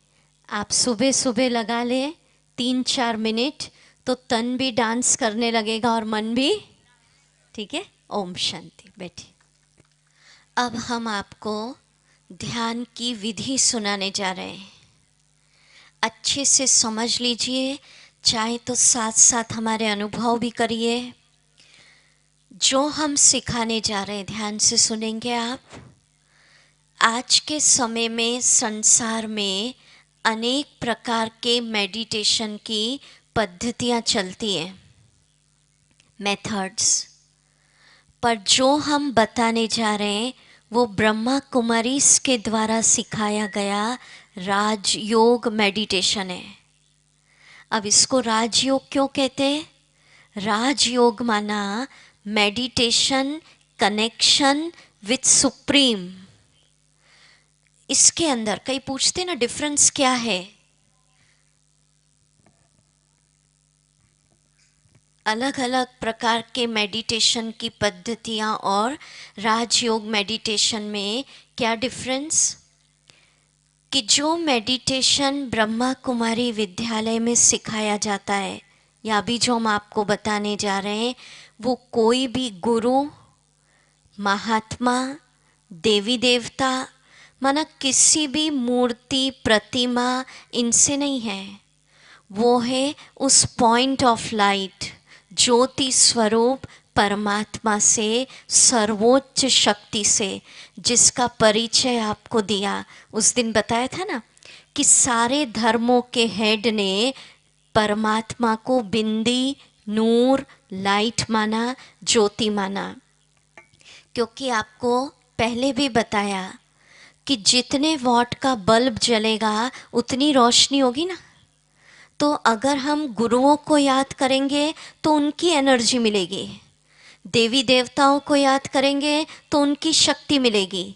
आप सुबह सुबह लगा लें 3-4 मिनट, तो तन भी डांस करने लगेगा और मन भी। ठीक है। ओम शांति। बैठिए। अब हम आपको ध्यान की विधि सुनाने जा रहे हैं। अच्छे से समझ लीजिए, चाहे तो साथ साथ हमारे अनुभव भी करिए। जो हम सिखाने जा रहे हैं ध्यान से सुनेंगे आप। आज के समय में संसार में अनेक प्रकार के मेडिटेशन की पद्धतियाँ चलती हैं, मेथड्स, पर जो हम बताने जा रहे हैं वो ब्रह्मा कुमारीज के द्वारा सिखाया गया राजयोग मेडिटेशन है। अब इसको राजयोग क्यों कहते हैं? राजयोग माना मेडिटेशन कनेक्शन विथ सुप्रीम। इसके अंदर कई पूछते ना डिफरेंस क्या है। अलग अलग प्रकार के मेडिटेशन की पद्धतियाँ और राजयोग मेडिटेशन में क्या डिफरेंस? कि जो मेडिटेशन ब्रह्मा कुमारी विद्यालय में सिखाया जाता है या अभी जो हम आपको बताने जा रहे हैं, वो कोई भी गुरु, महात्मा, देवी देवता माना किसी भी मूर्ति प्रतिमा इनसे नहीं है। वो है उस पॉइंट ऑफ लाइट, ज्योति स्वरूप परमात्मा से, सर्वोच्च शक्ति से, जिसका परिचय आपको दिया। उस दिन बताया था ना कि सारे धर्मों के हेड ने परमात्मा को बिंदी, नूर, लाइट माना, ज्योति माना। क्योंकि आपको पहले भी बताया कि जितने वॉट का बल्ब जलेगा उतनी रोशनी होगी ना। तो अगर हम गुरुओं को याद करेंगे तो उनकी एनर्जी मिलेगी, देवी देवताओं को याद करेंगे तो उनकी शक्ति मिलेगी,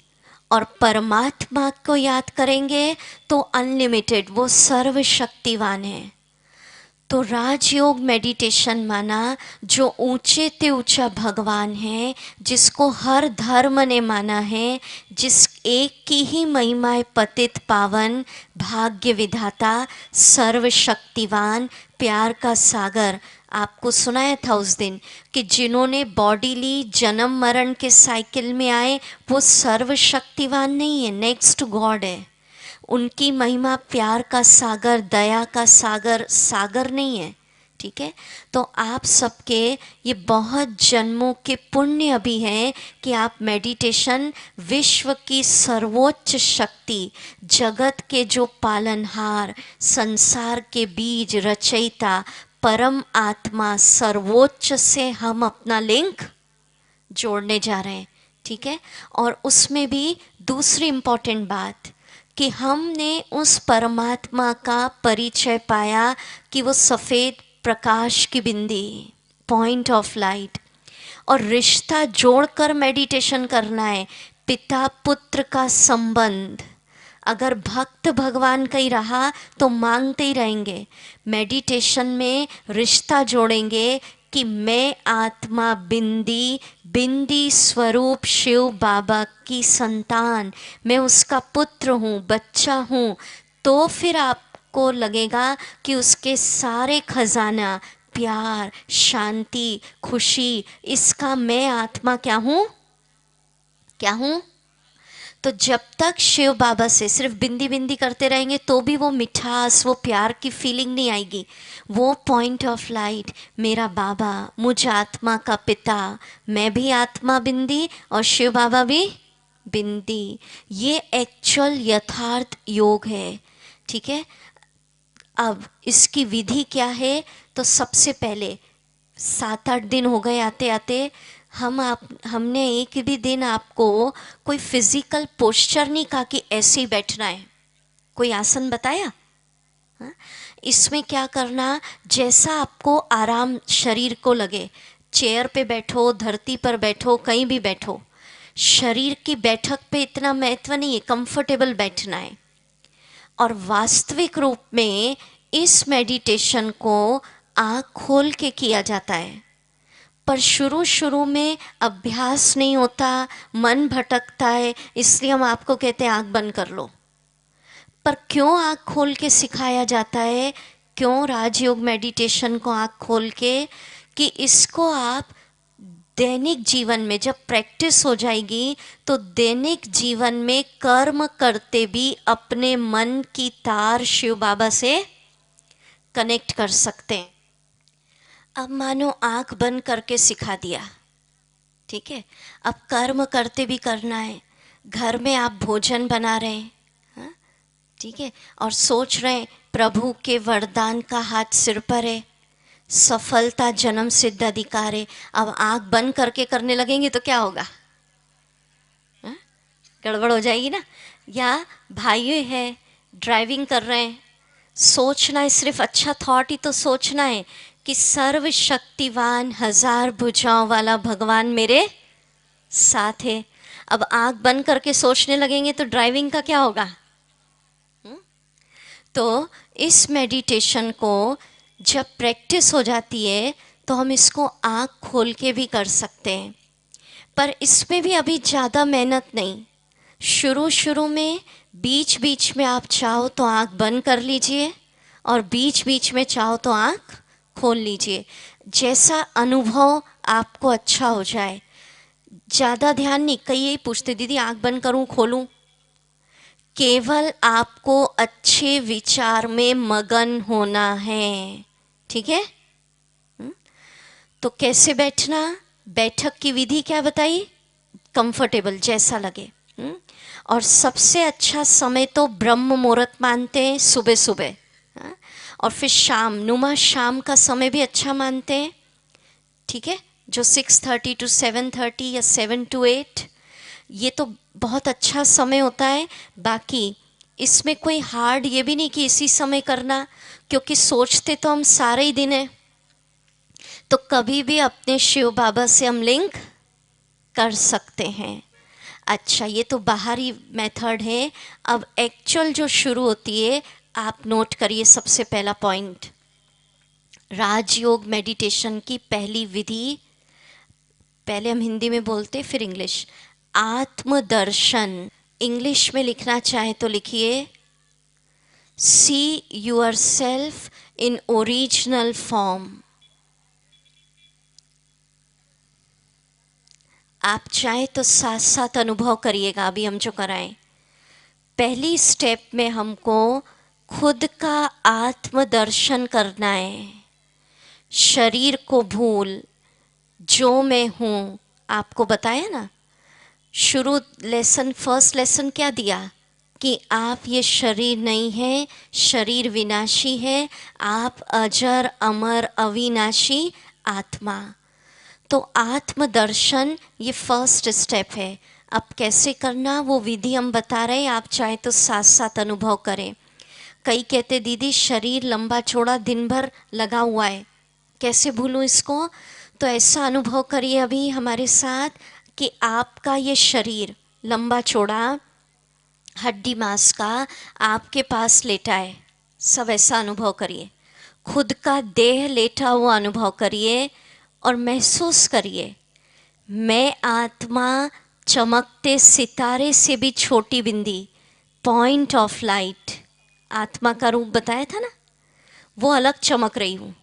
और परमात्मा को याद करेंगे तो अनलिमिटेड, वो सर्वशक्तिवान है। तो राजयोग मेडिटेशन माना जो ऊंचे ते ऊंचा भगवान है, जिसको हर धर्म ने माना है, जिस एक की ही महिमा है पतित पावन, भाग्य विधाता, सर्वशक्तिवान, प्यार का सागर। आपको सुनाया था उस दिन कि जिन्होंने बॉडी ली, जन्म मरण के साइकिल में आए, वो सर्वशक्तिवान नहीं है, नेक्स्ट गॉड है। उनकी महिमा प्यार का सागर, दया का सागर, सागर नहीं है। ठीक है, तो आप सबके ये बहुत जन्मों के पुण्य अभी हैं कि आप मेडिटेशन, विश्व की सर्वोच्च शक्ति, जगत के जो पालनहार, संसार के बीज रचयिता, परम आत्मा, सर्वोच्च से हम अपना लिंक जोड़ने जा रहे हैं। ठीक है, और उसमें भी दूसरी इम्पोर्टेंट बात कि हमने उस परमात्मा का परिचय पाया कि वो सफ़ेद प्रकाश की बिंदी, पॉइंट ऑफ लाइट, और रिश्ता जोड़कर मेडिटेशन करना है, पिता पुत्र का संबंध। अगर भक्त भगवान का ही रहा तो मांगते ही रहेंगे। मेडिटेशन में रिश्ता जोड़ेंगे कि मैं आत्मा बिंदी, बिंदी स्वरूप शिव बाबा की संतान, मैं उसका पुत्र हूँ, बच्चा हूँ। तो फिर आपको लगेगा कि उसके सारे खजाना, प्यार, शांति, खुशी, इसका मैं आत्मा क्या हूँ, क्या हूँ। तो जब तक शिव बाबा से सिर्फ बिंदी बिंदी करते रहेंगे तो भी वो मिठास, वो प्यार की फीलिंग नहीं आएगी। वो पॉइंट ऑफ लाइट, मेरा बाबा, मुझ आत्मा का पिता, मैं भी आत्मा बिंदी और शिव बाबा भी बिंदी, ये एक्चुअल यथार्थ योग है। ठीक है, अब इसकी विधि क्या है? तो सबसे पहले 7-8 दिन हो गए आते आते, हमने एक भी दिन आपको कोई फिजिकल पोस्चर नहीं कहा कि ऐसे ही बैठना है, कोई आसन बताया? हाँ? इसमें क्या करना, जैसा आपको आराम शरीर को लगे, चेयर पे बैठो, धरती पर बैठो, कहीं भी बैठो, शरीर की बैठक पे इतना महत्व नहीं है, कंफर्टेबल बैठना है। और वास्तविक रूप में इस मेडिटेशन को आँख खोल के किया जाता है, पर शुरू में अभ्यास नहीं होता, मन भटकता है, इसलिए हम आपको कहते हैं आँख बंद कर लो। पर क्यों आँख खोल के सिखाया जाता है? क्यों राजयोग मेडिटेशन को आँख खोल के? कि इसको आप दैनिक जीवन में जब प्रैक्टिस हो जाएगी तो दैनिक जीवन में कर्म करते भी अपने मन की तार शिव बाबा से कनेक्ट कर सकते हैं। अब मानो आँख बंद करके सिखा दिया, ठीक है, अब कर्म करते भी करना है। घर में आप भोजन बना रहे हैं, हाँ? ठीक है, और सोच रहे हैं प्रभु के वरदान का हाथ सिर पर है, सफलता जन्म सिद्ध अधिकार है। अब आँख बंद करके करने लगेंगे तो क्या होगा? हाँ? गड़बड़ हो जाएगी ना। या भाई है, ड्राइविंग कर रहे हैं, सोचना है, सिर्फ अच्छा थॉट ही तो सोचना है कि सर्वशक्तिवान, 1000 भुजाओं वाला भगवान मेरे साथ है। अब आँख बंद करके सोचने लगेंगे तो ड्राइविंग का क्या होगा? तो इस मेडिटेशन को जब प्रैक्टिस हो जाती है तो हम इसको आँख खोल के भी कर सकते हैं, पर इसमें भी अभी ज़्यादा मेहनत नहीं। शुरू में बीच में आप चाहो तो आँख बंद कर लीजिए और बीच में चाहो तो आँख खोल लीजिए, जैसा अनुभव आपको अच्छा हो जाए। ज़्यादा ध्यान नहीं, कई यही पूछते दीदी आँख बंद करूँ खोलूँ? केवल आपको अच्छे विचार में मगन होना है, ठीक है? तो कैसे बैठना? बैठक की विधि क्या बताई? कंफर्टेबल जैसा लगे। और सबसे अच्छा समय तो ब्रह्म मुहूर्त मानते हैं, सुबह सुबह। हाँ? और फिर शाम, नुमा शाम का समय भी अच्छा मानते हैं, ठीक है, जो 6:30 to 7:30 या 7 to 8, ये तो बहुत अच्छा समय होता है। बाकी इसमें कोई हार्ड ये भी नहीं कि इसी समय करना, क्योंकि सोचते तो हम सारे ही दिन हैं, तो कभी भी अपने शिव बाबा से हम लिंक कर सकते हैं। अच्छा, ये तो बाहरी मेथड है। अब एक्चुअल जो शुरू होती है, आप नोट करिए सबसे पहला पॉइंट, राजयोग मेडिटेशन की पहली विधि। पहले हम हिंदी में बोलते फिर इंग्लिश। आत्मदर्शन, इंग्लिश में लिखना चाहे तो लिखिए, see yourself in original form. आप चाहे तो साथ साथ अनुभव करिएगा अभी हम जो कराएं। पहली स्टेप में हमको खुद का आत्मदर्शन करना है। शरीर को भूल, जो मैं हूँ, आपको बताया ना शुरू लेसन, फर्स्ट लेसन क्या दिया कि आप ये शरीर नहीं है, शरीर विनाशी है, आप अजर अमर अविनाशी आत्मा। तो आत्मदर्शन ये फर्स्ट स्टेप है। अब कैसे करना वो विधि हम बता रहे हैं, आप चाहे तो साथ साथ अनुभव करें। कई कहते दीदी शरीर लंबा चौड़ा दिन भर लगा हुआ है, कैसे भूलूं इसको? तो ऐसा अनुभव करिए अभी हमारे साथ कि आपका ये शरीर लंबा चौड़ा हड्डी मांस का आपके पास लेटा है। सब ऐसा अनुभव करिए, खुद का देह लेटा हुआ अनुभव करिए और महसूस करिए, मैं आत्मा चमकते सितारे से भी छोटी बिंदी, पॉइंट ऑफ लाइट, आत्मा का रूप बताया था ना, वो अलग चमक रही हूँ।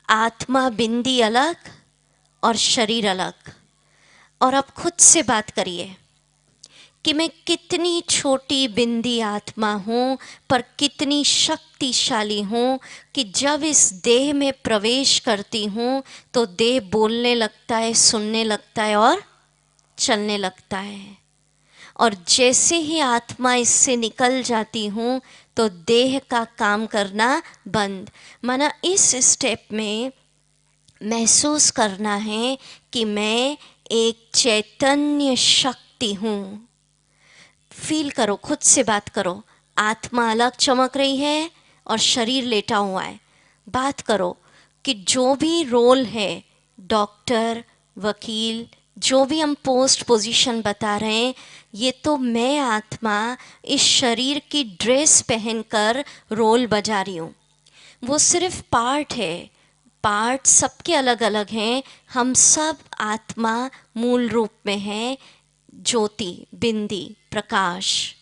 आत्मा बिंदी अलग और शरीर अलग। और अब खुद से बात करिए कि मैं कितनी छोटी बिंदी आत्मा हूँ, पर कितनी शक्तिशाली हूँ कि जब इस देह में प्रवेश करती हूँ तो देह बोलने लगता है, सुनने लगता है और चलने लगता है। और जैसे ही आत्मा इससे निकल जाती हूँ तो देह का काम करना बंद। माना इस स्टेप में महसूस करना है कि मैं एक चैतन्य शक्ति हूँ। फील करो, खुद से बात करो, आत्मा अलग चमक रही है और शरीर लेटा हुआ है। बात करो कि जो भी रोल है, डॉक्टर, वकील, जो भी हम पोस्ट पोजीशन बता रहे हैं, ये तो मैं आत्मा इस शरीर की ड्रेस पहनकर रोल बजा रही हूँ। वो सिर्फ पार्ट है, पार्ट सबके अलग अलग हैं, हम सब आत्मा मूल रूप में हैं, ज्योति, बिंदी, प्रकाश।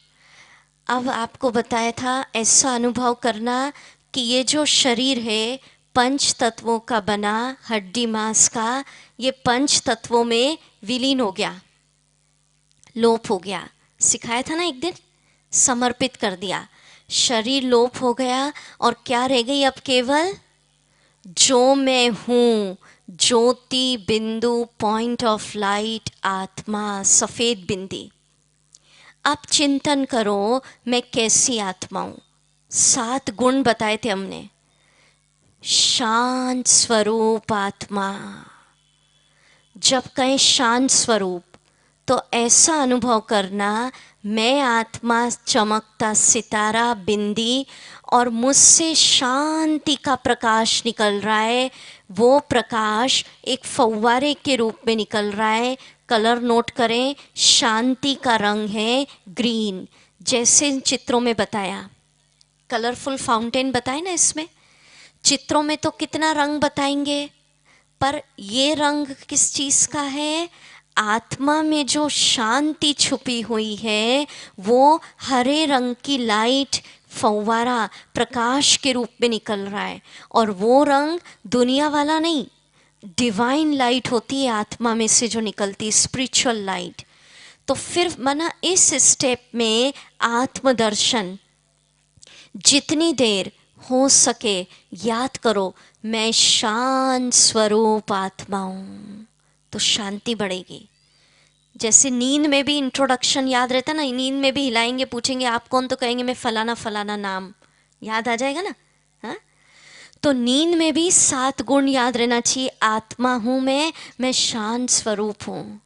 अब आपको बताया था ऐसा अनुभव करना कि ये जो शरीर है पंच तत्वों का बना, हड्डी मांस का, ये पंच तत्वों में विलीन हो गया, लोप हो गया। सिखाया था ना एक दिन, समर्पित कर दिया। शरीर लोप हो गया और क्या रह गई अब? केवल जो मैं हूँ, ज्योति बिंदु, पॉइंट ऑफ लाइट, आत्मा, सफ़ेद बिंदी। अब चिंतन करो मैं कैसी आत्मा हूँ। 7 गुण बताए थे हमने। शांत स्वरूप आत्मा। जब कहें शांत स्वरूप तो ऐसा अनुभव करना, मैं आत्मा चमकता सितारा, बिंदी, और मुझसे शांति का प्रकाश निकल रहा है। वो प्रकाश एक फव्वारे के रूप में निकल रहा है। कलर नोट करें, शांति का रंग है ग्रीन, जैसे इन चित्रों में बताया। कलरफुल फाउंटेन बताए ना इसमें। चित्रों में तो कितना रंग बताएंगे, पर ये रंग किस चीज़ का है? आत्मा में जो शांति छुपी हुई है वो हरे रंग की लाइट, फव्वारा, प्रकाश के रूप में निकल रहा है। और वो रंग दुनिया वाला नहीं, डिवाइन लाइट होती है आत्मा में से जो निकलती, स्पिरिचुअल लाइट। तो फिर माना इस स्टेप में आत्मदर्शन, जितनी देर हो सके याद करो, मैं शांत स्वरूप आत्मा हूँ, तो शांति बढ़ेगी। जैसे नींद में भी इंट्रोडक्शन याद रहता ना, नींद में भी हिलाएंगे, पूछेंगे आप कौन, तो कहेंगे मैं फलाना फलाना नाम, याद आ जाएगा ना। हाँ, तो नींद में भी 7 गुण याद रहना चाहिए। आत्मा हूँ मैं शांत स्वरूप हूँ।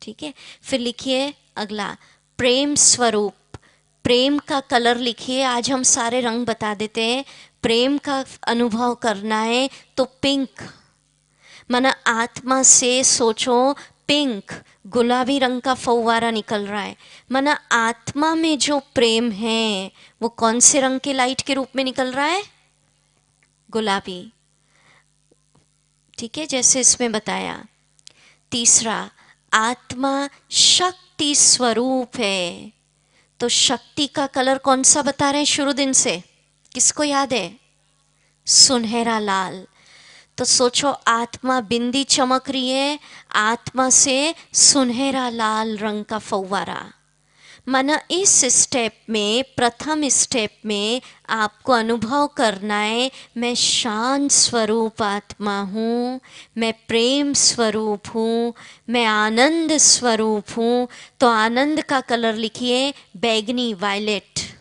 ठीक है, फिर लिखिए अगला, प्रेम स्वरूप। प्रेम का कलर लिखिए। आज हम सारे रंग बता देते हैं। प्रेम का अनुभव करना है तो पिंक, माना आत्मा से सोचो पिंक, गुलाबी रंग का फव्वारा निकल रहा है, माना आत्मा में जो प्रेम है वो कौन से रंग के लाइट के रूप में निकल रहा है? गुलाबी। ठीक है, जैसे इसमें बताया। तीसरा, आत्मा शक्ति स्वरूप है, तो शक्ति का कलर कौन सा बता रहे हैं शुरू दिन से? किसको याद है? सुनहरा लाल। तो सोचो आत्मा बिंदी चमक रही है, आत्मा से सुनहरा लाल रंग का फव्वारा। माना इस स्टेप में, प्रथम स्टेप में आपको अनुभव करना है मैं शांत स्वरूप आत्मा हूँ, मैं प्रेम स्वरूप हूँ, मैं आनंद स्वरूप हूँ। तो आनंद का कलर लिखिए बैगनी, वायलेट।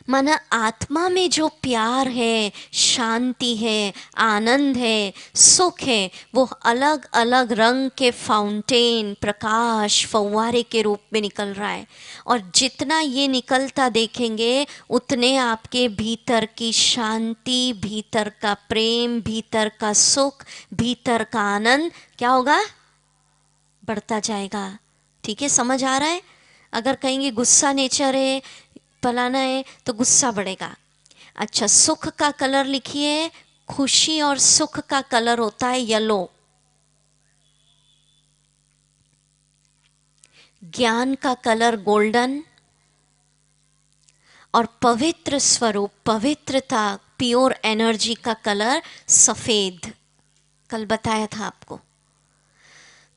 माना आत्मा में जो प्यार है, शांति है, आनंद है, सुख है, वो अलग अलग रंग के फाउंटेन, प्रकाश, फव्वारे के रूप में निकल रहा है। और जितना ये निकलता देखेंगे उतने आपके भीतर की शांति, भीतर का प्रेम, भीतर का सुख, भीतर का आनंद क्या होगा? बढ़ता जाएगा। ठीक है, समझ आ रहा है? अगर कहेंगे गुस्सा नेचर है, फलाना है, तो गुस्सा बढ़ेगा। अच्छा, सुख का कलर लिखिए। खुशी और सुख का कलर होता है येलो। ज्ञान का कलर गोल्डन, और पवित्र स्वरूप, पवित्रता, प्योर एनर्जी का कलर सफेद। कल बताया था आपको।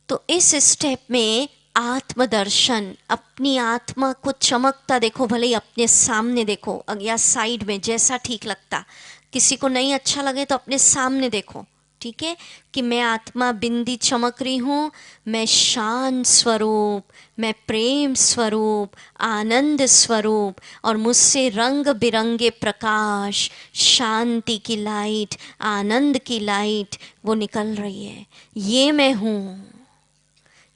तो इस स्टेप में आत्मदर्शन, अपनी आत्मा को चमकता देखो, भले ही अपने सामने देखो या साइड में, जैसा ठीक लगता। किसी को नहीं अच्छा लगे तो अपने सामने देखो। ठीक है, कि मैं आत्मा बिंदी चमक रही हूँ, मैं शांत स्वरूप, मैं प्रेम स्वरूप, आनंद स्वरूप, और मुझसे रंग बिरंगे प्रकाश, शांति की लाइट, आनंद की लाइट वो निकल रही है। ये मैं हूँ,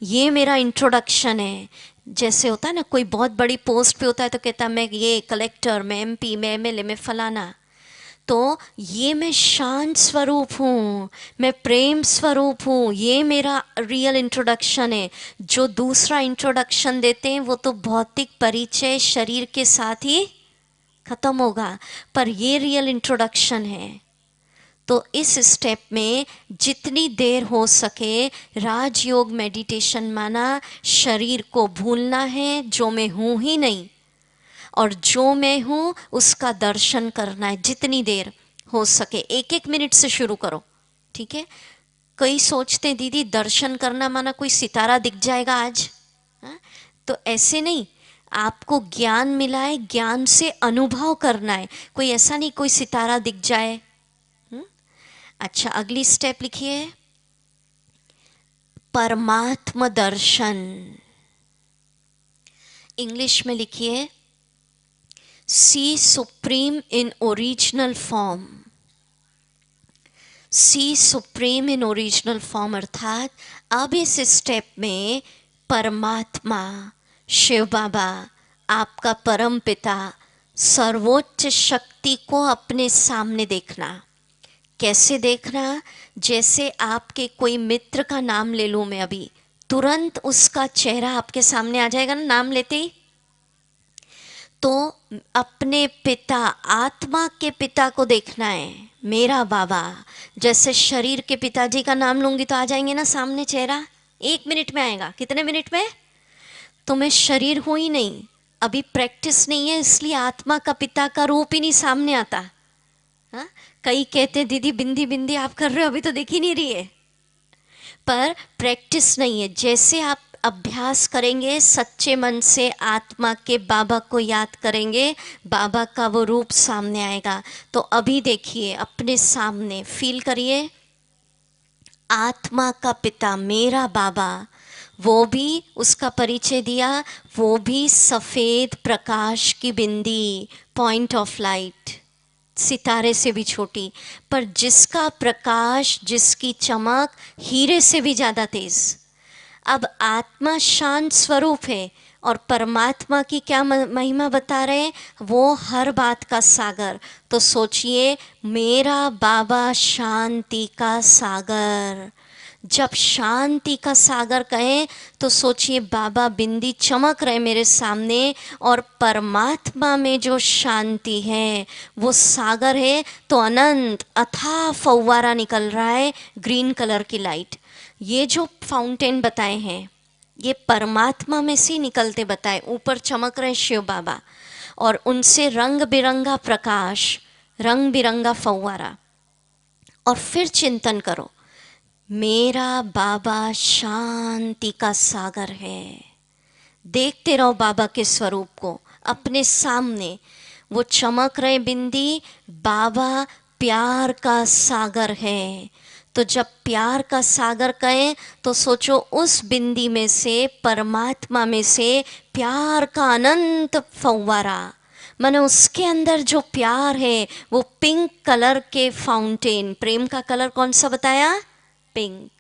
ये मेरा इंट्रोडक्शन है। जैसे होता है ना, कोई बहुत बड़ी पोस्ट पे होता है तो कहता मैं ये कलेक्टर, मैं एमपी, मैं एमएलए, मैं फलाना। तो ये मैं शांत स्वरूप हूँ, मैं प्रेम स्वरूप हूँ, ये मेरा रियल इंट्रोडक्शन है। जो दूसरा इंट्रोडक्शन देते हैं वो तो भौतिक परिचय शरीर के साथ ही खत्म होगा, पर ये रियल इंट्रोडक्शन है। तो इस स्टेप में जितनी देर हो सके राजयोग मेडिटेशन, माना शरीर को भूलना है, जो मैं हूँ ही नहीं, और जो मैं हूँ उसका दर्शन करना है। जितनी देर हो सके, 1-1 मिनट से शुरू करो। ठीक है, कई सोचते हैं दीदी दर्शन करना माना कोई सितारा दिख जाएगा आज। हा? तो ऐसे नहीं, आपको ज्ञान मिला है, ज्ञान से अनुभव करना है। कोई ऐसा नहीं कोई सितारा दिख जाए। अच्छा, अगली स्टेप लिखिए, परमात्मा दर्शन। इंग्लिश में लिखिए see supreme in original form. See supreme in original form अर्थात अब इस स्टेप में परमात्मा, शिव बाबा, आपका परम पिता, सर्वोच्च शक्ति को अपने सामने देखना। कैसे देखना? जैसे आपके कोई मित्र का नाम ले लूँ मैं अभी, तुरंत उसका चेहरा आपके सामने आ जाएगा ना नाम लेते ही। तो अपने पिता, आत्मा के पिता को देखना है, मेरा बाबा। जैसे शरीर के पिताजी का नाम लूँगी तो आ जाएंगे ना सामने चेहरा, 1 मिनट में आएगा। कितने मिनट में? तो मैं शरीर हूँ ही नहीं, अभी प्रैक्टिस नहीं है, इसलिए आत्मा का पिता का रूप ही नहीं सामने आता। हाँ, कई कहते हैं दीदी बिंदी बिंदी आप कर रहे हो, अभी तो दिख ही नहीं रही है, पर प्रैक्टिस नहीं है। जैसे आप अभ्यास करेंगे, सच्चे मन से आत्मा के बाबा को याद करेंगे, बाबा का वो रूप सामने आएगा। तो अभी देखिए अपने सामने, फील करिए आत्मा का पिता मेरा बाबा, वो भी उसका परिचय दिया, वो भी सफ़ेद प्रकाश की बिंदी, पॉइंट ऑफ लाइट, सितारे से भी छोटी, पर जिसका प्रकाश, जिसकी चमक हीरे से भी ज़्यादा तेज़। अब आत्मा शांत स्वरूप है और परमात्मा की क्या महिमा बता रहे हैं, वो हर बात का सागर। तो सोचिए, मेरा बाबा शांति का सागर। जब शांति का सागर कहें तो सोचिए, बाबा बिंदी चमक रहे मेरे सामने और परमात्मा में जो शांति है वो सागर है। तो अनंत अथाह फव्वारा निकल रहा है, ग्रीन कलर की लाइट। ये जो फाउंटेन बताए हैं ये परमात्मा में से निकलते बताए, ऊपर चमक रहे शिव बाबा और उनसे रंग बिरंगा प्रकाश, रंग बिरंगा फव्वारा। और फिर चिंतन करो, मेरा बाबा शांति का सागर है। देखते रहो बाबा के स्वरूप को अपने सामने, वो चमक रहे बिंदी, बाबा प्यार का सागर है। तो जब प्यार का सागर कहें तो सोचो, उस बिंदी में से, परमात्मा में से प्यार का अनंत फव्वारा, माने उसके अंदर जो प्यार है वो पिंक कलर के फाउंटेन। प्रेम का कलर कौन सा बताया? पिंक।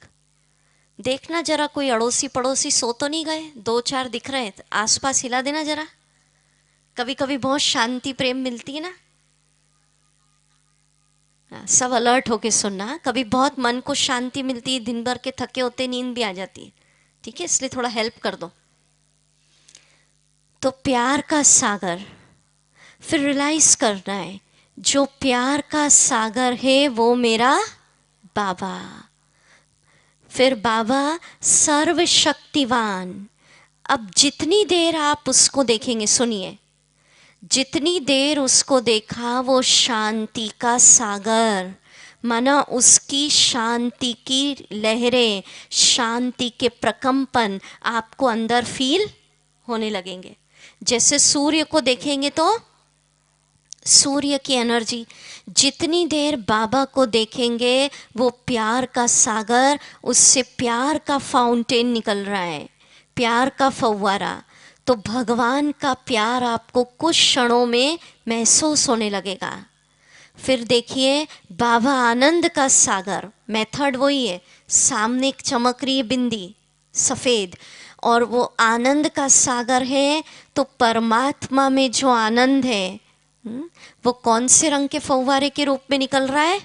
देखना जरा, कोई अड़ोसी पड़ोसी सो तो नहीं गए, 2-4 दिख रहे हैं, आसपास हिला देना जरा। कभी कभी बहुत शांति प्रेम मिलती है ना, सब अलर्ट होके सुनना। कभी बहुत मन को शांति मिलती है, दिन भर के थके होते नींद भी आ जाती है, ठीक है, इसलिए थोड़ा हेल्प कर दो। तो प्यार का सागर, फिर रियलाइज करना है जो प्यार का सागर है वो मेरा बाबा। फिर बाबा सर्वशक्तिवान। अब जितनी देर आप उसको देखेंगे, सुनिए, जितनी देर उसको देखा वो शांति का सागर, माना उसकी शांति की लहरें, शांति के प्रकंपन आपको अंदर फील होने लगेंगे। जैसे सूर्य को देखेंगे तो सूर्य की एनर्जी, जितनी देर बाबा को देखेंगे वो प्यार का सागर, उससे प्यार का फाउंटेन निकल रहा है, प्यार का फव्वारा। तो भगवान का प्यार आपको कुछ क्षणों में महसूस होने लगेगा। फिर देखिए, बाबा आनंद का सागर, मेथड वही है, सामने एक चमक रही है बिंदी सफ़ेद और वो आनंद का सागर है। तो परमात्मा में जो आनंद है वो कौन से रंग के फव्वारे के रूप में निकल रहा है?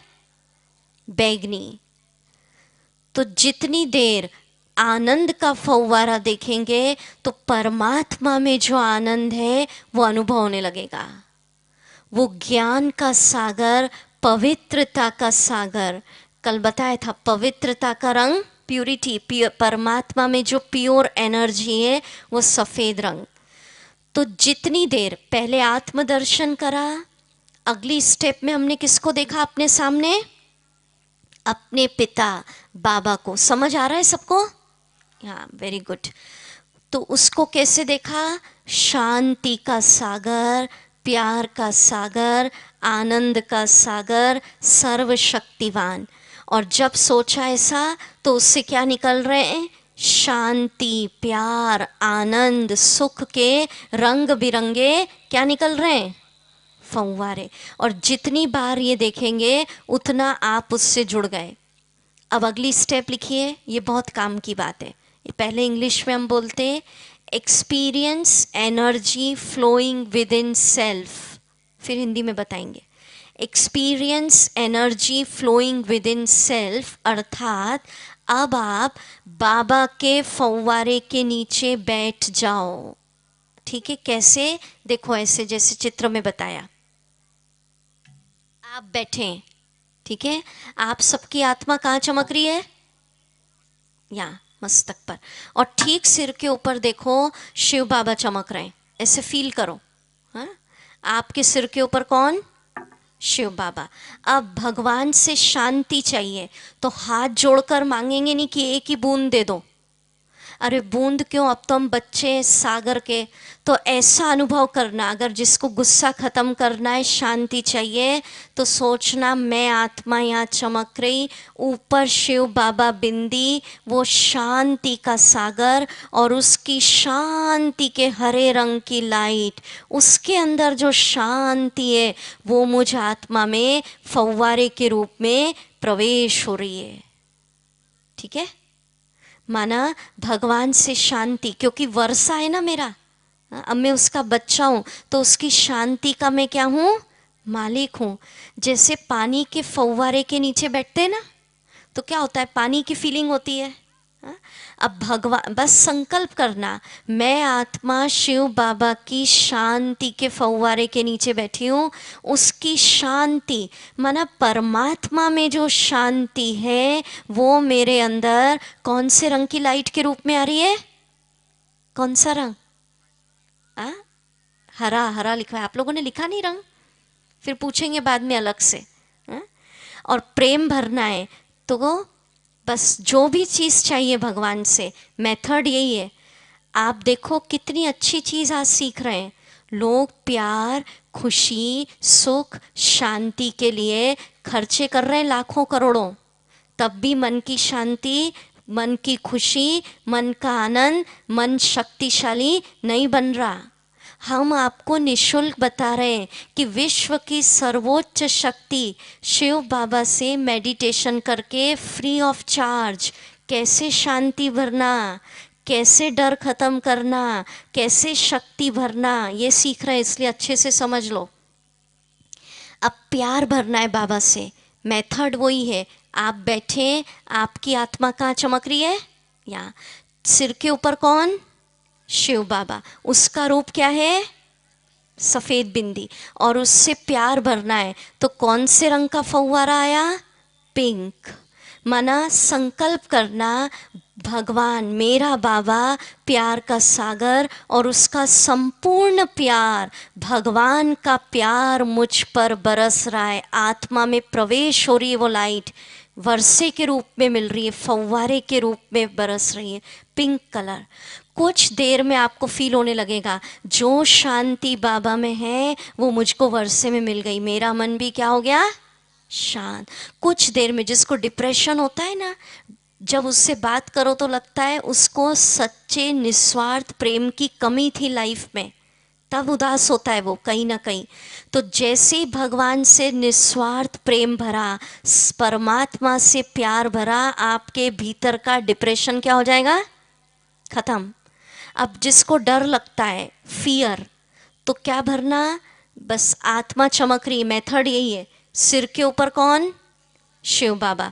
बैगनी। तो जितनी देर आनंद का फव्वारा देखेंगे तो परमात्मा में जो आनंद है वो अनुभव होने लगेगा। वो ज्ञान का सागर, पवित्रता का सागर, कल बताया था पवित्रता का रंग प्यूरिटी, परमात्मा में जो प्योर एनर्जी है वो सफ़ेद रंग। तो जितनी देर पहले आत्मदर्शन करा, अगली स्टेप में हमने किसको देखा अपने सामने? अपने पिता बाबा को। समझ आ रहा है सबको? हाँ, वेरी गुड। तो उसको कैसे देखा? शांति का सागर, प्यार का सागर, आनंद का सागर, सर्वशक्तिवान। और जब सोचा ऐसा तो उससे क्या निकल रहे हैं? शांति, प्यार, आनंद, सुख के रंग बिरंगे क्या निकल रहे हैं? फव्वारे। और जितनी बार ये देखेंगे उतना आप उससे जुड़ गए। अब अगली स्टेप लिखिए, ये बहुत काम की बात है। पहले इंग्लिश में हम बोलते हैं experience energy flowing within self, फिर हिंदी में बताएंगे experience energy flowing within self. अर्थात अब आप बाबा के फव्वारे के नीचे बैठ जाओ। ठीक है, कैसे? देखो ऐसे, जैसे चित्र में बताया, आप बैठे, ठीक है, आप सबकी आत्मा कहाँ चमक रही है? यहाँ मस्तक पर। और ठीक सिर के ऊपर देखो शिव बाबा चमक रहे हैं, ऐसे फील करो। हाँ, आपके सिर के ऊपर कौन? शिव बाबा। अब भगवान से शांति चाहिए तो हाथ जोड़कर मांगेंगे नहीं कि एक ही बूंद दे दो। अरे बूंद क्यों, अब तो हम बच्चे हैं सागर के। तो ऐसा अनुभव करना, अगर जिसको गुस्सा ख़त्म करना है, शांति चाहिए, तो सोचना मैं आत्मा यहाँ चमक रही, ऊपर शिव बाबा बिंदी, वो शांति का सागर, और उसकी शांति के हरे रंग की लाइट, उसके अंदर जो शांति है वो मुझ आत्मा में फव्वारे के रूप में प्रवेश हो रही है। ठीक है, माना भगवान से शांति, क्योंकि वर्षा है ना मेरा, अब मैं उसका बच्चा हूँ, तो उसकी शांति का मैं क्या हूँ, मालिक हूँ। जैसे पानी के फव्वारे के नीचे बैठते हैं ना, तो क्या होता है, पानी की फीलिंग होती है। हाँ? अब भगवान, बस संकल्प करना, मैं आत्मा शिव बाबा की शांति के फव्वारे के नीचे बैठी हूँ, उसकी शांति माना परमात्मा में जो शांति है वो मेरे अंदर कौन से रंग की लाइट के रूप में आ रही है, कौन सा रंग, हरा, हरा लिखा है, आप लोगों ने लिखा नहीं रंग, फिर पूछेंगे बाद में अलग से। और प्रेम भरना है, तो बस जो भी चीज़ चाहिए भगवान से, मेथड यही है। आप देखो कितनी अच्छी चीज़ आज सीख रहे हैं लोग, प्यार, खुशी, सुख, शांति के लिए खर्चे कर रहे हैं लाखों करोड़ों, तब भी मन की शांति, मन की खुशी, मन का आनंद, मन शक्तिशाली नहीं बन रहा। हम आपको निशुल्क बता रहे हैं कि विश्व की सर्वोच्च शक्ति शिव बाबा से मेडिटेशन करके फ्री ऑफ चार्ज कैसे शांति भरना, कैसे डर खत्म करना, कैसे शक्ति भरना, ये सीख रहे हैं, इसलिए अच्छे से समझ लो। अब प्यार भरना है बाबा से, मेथड वही है। आप बैठे, आपकी आत्मा कहाँ चमक रही है, यहाँ सिर के ऊपर कौन, शिव बाबा, उसका रूप क्या है, सफ़ेद बिंदी, और उससे प्यार भरना है। तो कौन से रंग का फव्वारा आया, पिंक। माना संकल्प करना, भगवान मेरा बाबा प्यार का सागर, और उसका संपूर्ण प्यार, भगवान का प्यार मुझ पर बरस रहा है, आत्मा में प्रवेश हो रही है, वो लाइट वर्षे के रूप में मिल रही है, फव्वारे के रूप में बरस रही है, पिंक कलर। कुछ देर में आपको फील होने लगेगा जो शांति बाबा में है वो मुझको वर्षे में मिल गई, मेरा मन भी क्या हो गया, शांत। कुछ देर में जिसको डिप्रेशन होता है ना, जब उससे बात करो तो लगता है उसको सच्चे निस्वार्थ प्रेम की कमी थी लाइफ में, तब उदास होता है वो कहीं ना कहीं। तो जैसे ही भगवान से निस्वार्थ प्रेम भरा, परमात्मा से प्यार भरा, आपके भीतर का डिप्रेशन क्या हो जाएगा, खत्म। अब जिसको डर लगता है, फियर, तो क्या भरना, बस आत्मा चमक रही, मेथड यही है। सिर के ऊपर कौन, शिव बाबा,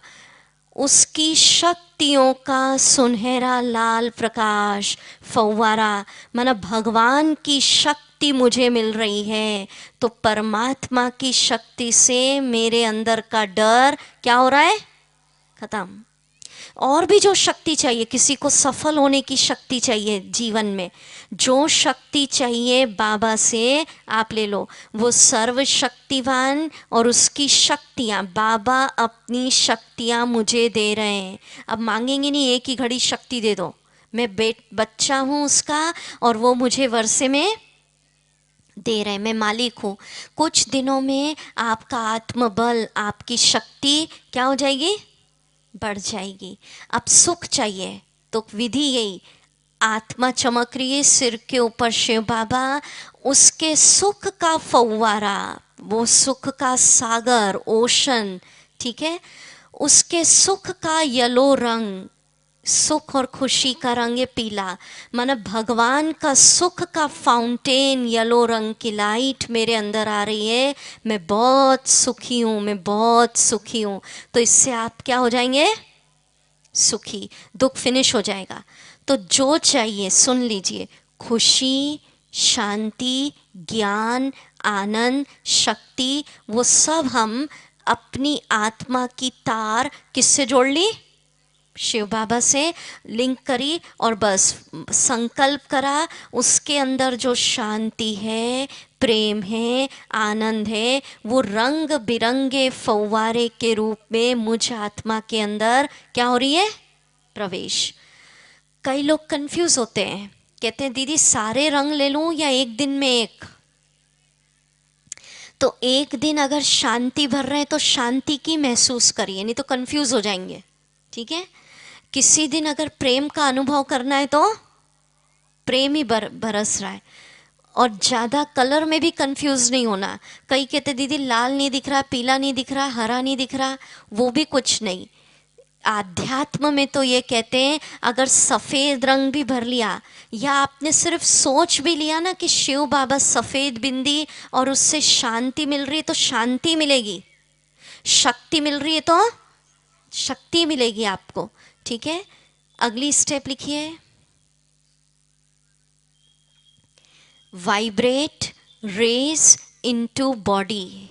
उसकी शक्तियों का सुनहरा लाल प्रकाश फव्वारा, माना भगवान की शक्ति मुझे मिल रही है, तो परमात्मा की शक्ति से मेरे अंदर का डर क्या हो रहा है, खत्म। और भी जो शक्ति चाहिए, किसी को सफल होने की शक्ति चाहिए जीवन में, जो शक्ति चाहिए बाबा से आप ले लो, वो सर्वशक्तिवान, और उसकी शक्तियाँ, बाबा अपनी शक्तियाँ मुझे दे रहे हैं। अब मांगेंगे नहीं एक ही घड़ी शक्ति दे दो, मैं बच्चा हूँ उसका, और वो मुझे वर्षे में दे रहे हैं, मैं मालिक हूँ। कुछ दिनों में आपका आत्मबल, आपकी शक्ति क्या हो जाएगी, बढ़ जाएगी। अब सुख चाहिए तो विधि यही, आत्मा चमक रही है, सिर के ऊपर शिव बाबा, उसके सुख का फव्वारा, वो सुख का सागर, ओशन, ठीक है, उसके सुख का येलो रंग, सुख और खुशी का रंग है पीला, माना भगवान का सुख का फाउंटेन, येलो रंग की लाइट मेरे अंदर आ रही है, मैं बहुत सुखी हूँ, मैं बहुत सुखी हूँ। तो इससे आप क्या हो जाएंगे, सुखी, दुख फिनिश हो जाएगा। तो जो चाहिए सुन लीजिए, खुशी, शांति, ज्ञान, आनंद, शक्ति, वो सब हम अपनी आत्मा की तार किससे जोड़ ली, शिव बाबा से लिंक करी, और बस संकल्प करा, उसके अंदर जो शांति है, प्रेम है, आनंद है, वो रंग बिरंगे फव्वारे के रूप में मुझ आत्मा के अंदर क्या हो रही है, प्रवेश। कई लोग कंफ्यूज होते हैं, कहते हैं दीदी सारे रंग ले लूं या एक दिन में एक। तो एक दिन अगर शांति भर रहे हैं तो शांति की महसूस करिए, नहीं तो कंफ्यूज हो जाएंगे, ठीक है। किसी दिन अगर प्रेम का अनुभव करना है तो प्रेम ही बरस रहा है, और ज़्यादा कलर में भी कंफ्यूज नहीं होना। कई कहते दीदी लाल नहीं दिख रहा, पीला नहीं दिख रहा, हरा नहीं दिख रहा, वो भी कुछ नहीं। आध्यात्म में तो ये कहते हैं अगर सफ़ेद रंग भी भर लिया, या आपने सिर्फ सोच भी लिया ना कि शिव बाबा सफ़ेद बिंदी और उससे शांति मिल रही है तो शांति मिलेगी, शक्ति मिल रही है तो शक्ति मिलेगी आपको, ठीक है। अगली स्टेप लिखिए, वाइब्रेट रेज इनटू बॉडी।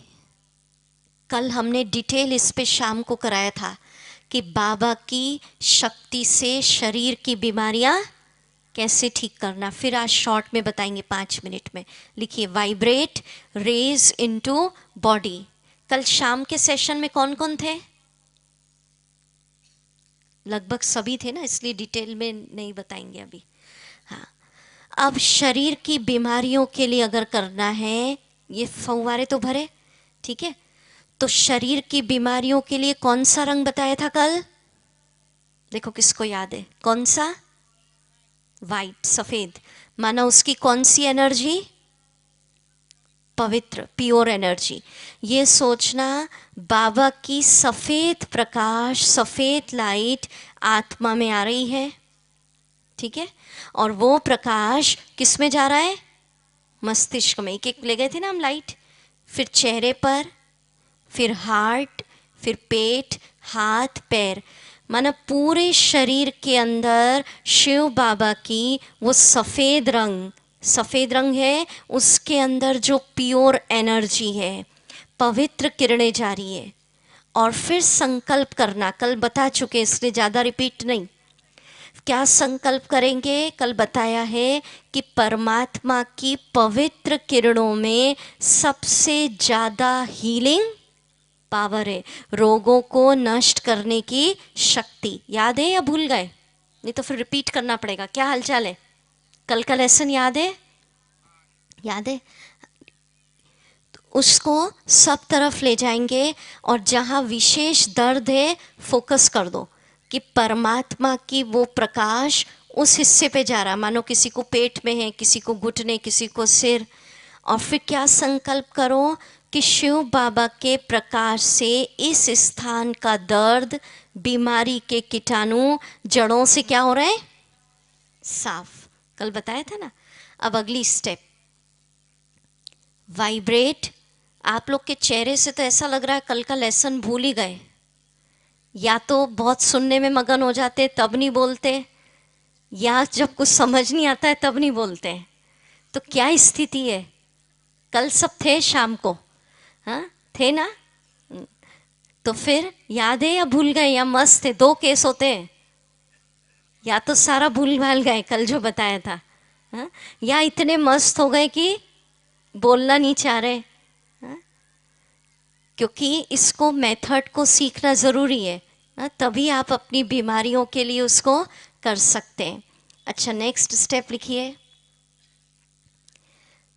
कल हमने डिटेल इस पे शाम को कराया था कि बाबा की शक्ति से शरीर की बीमारियां कैसे ठीक करना, फिर आज शॉर्ट में बताएंगे 5 मिनट में। लिखिए, वाइब्रेट रेज इनटू बॉडी। कल शाम के सेशन में कौन कौन थे? लगभग सभी थे ना, इसलिए डिटेल में नहीं बताएंगे अभी। हाँ, अब शरीर की बीमारियों के लिए अगर करना है, ये फव्वारे तो भरे, ठीक है। तो शरीर की बीमारियों के लिए कौन सा रंग बताया था कल? देखो किसको याद है, कौन सा? वाइट, सफेद। माना उसकी कौन सी एनर्जी? पवित्र, प्योर एनर्जी। ये सोचना बाबा की सफेद प्रकाश, सफेद लाइट आत्मा में आ रही है, ठीक है। और वो प्रकाश किस में जा रहा है? मस्तिष्क में। एक एक ले गए थे ना हम लाइट, फिर चेहरे पर, फिर हार्ट, फिर पेट, हाथ, पैर, माना पूरे शरीर के अंदर शिव बाबा की वो सफ़ेद रंग है, उसके अंदर जो प्योर एनर्जी है, पवित्र किरणें जा रही है। और फिर संकल्प करना, कल बता चुके इसलिए ज़्यादा रिपीट नहीं। क्या संकल्प करेंगे? कल बताया है कि परमात्मा की पवित्र किरणों में सबसे ज़्यादा हीलिंग पावर है, रोगों को नष्ट करने की शक्ति। याद है या भूल गए? नहीं तो फिर रिपीट करना पड़ेगा। क्या हालचाल है? कल का लेसन याद है? याद है? उसको सब तरफ ले जाएंगे, और जहाँ विशेष दर्द है फोकस कर दो कि परमात्मा की वो प्रकाश उस हिस्से पे जा रहा। मानो किसी को पेट में है, किसी को घुटने, किसी को सिर। और फिर क्या संकल्प करो कि शिव बाबा के प्रकाश से इस स्थान का दर्द, बीमारी के कीटाणु जड़ों से क्या हो रहे हैं? साफ। कल बताया था ना। अब अगली स्टेप, वाइब्रेट। आप लोग के चेहरे से तो ऐसा लग रहा है कल का लेसन भूल ही गए, या तो बहुत सुनने में मगन हो जाते तब नहीं बोलते, या जब कुछ समझ नहीं आता है तब नहीं बोलते। तो क्या स्थिति है? कल सब थे शाम को, हाँ थे ना? तो फिर याद है या भूल गए या मस्त थे? 2 केस होते हैं, या तो सारा भूल भाल गए कल जो बताया था, हाँ? या इतने मस्त हो गए कि बोलना नहीं चाह रहे, हाँ? क्योंकि इसको मेथड को सीखना ज़रूरी है, हाँ? तभी आप अपनी बीमारियों के लिए उसको कर सकते हैं। अच्छा, नेक्स्ट स्टेप लिखिए,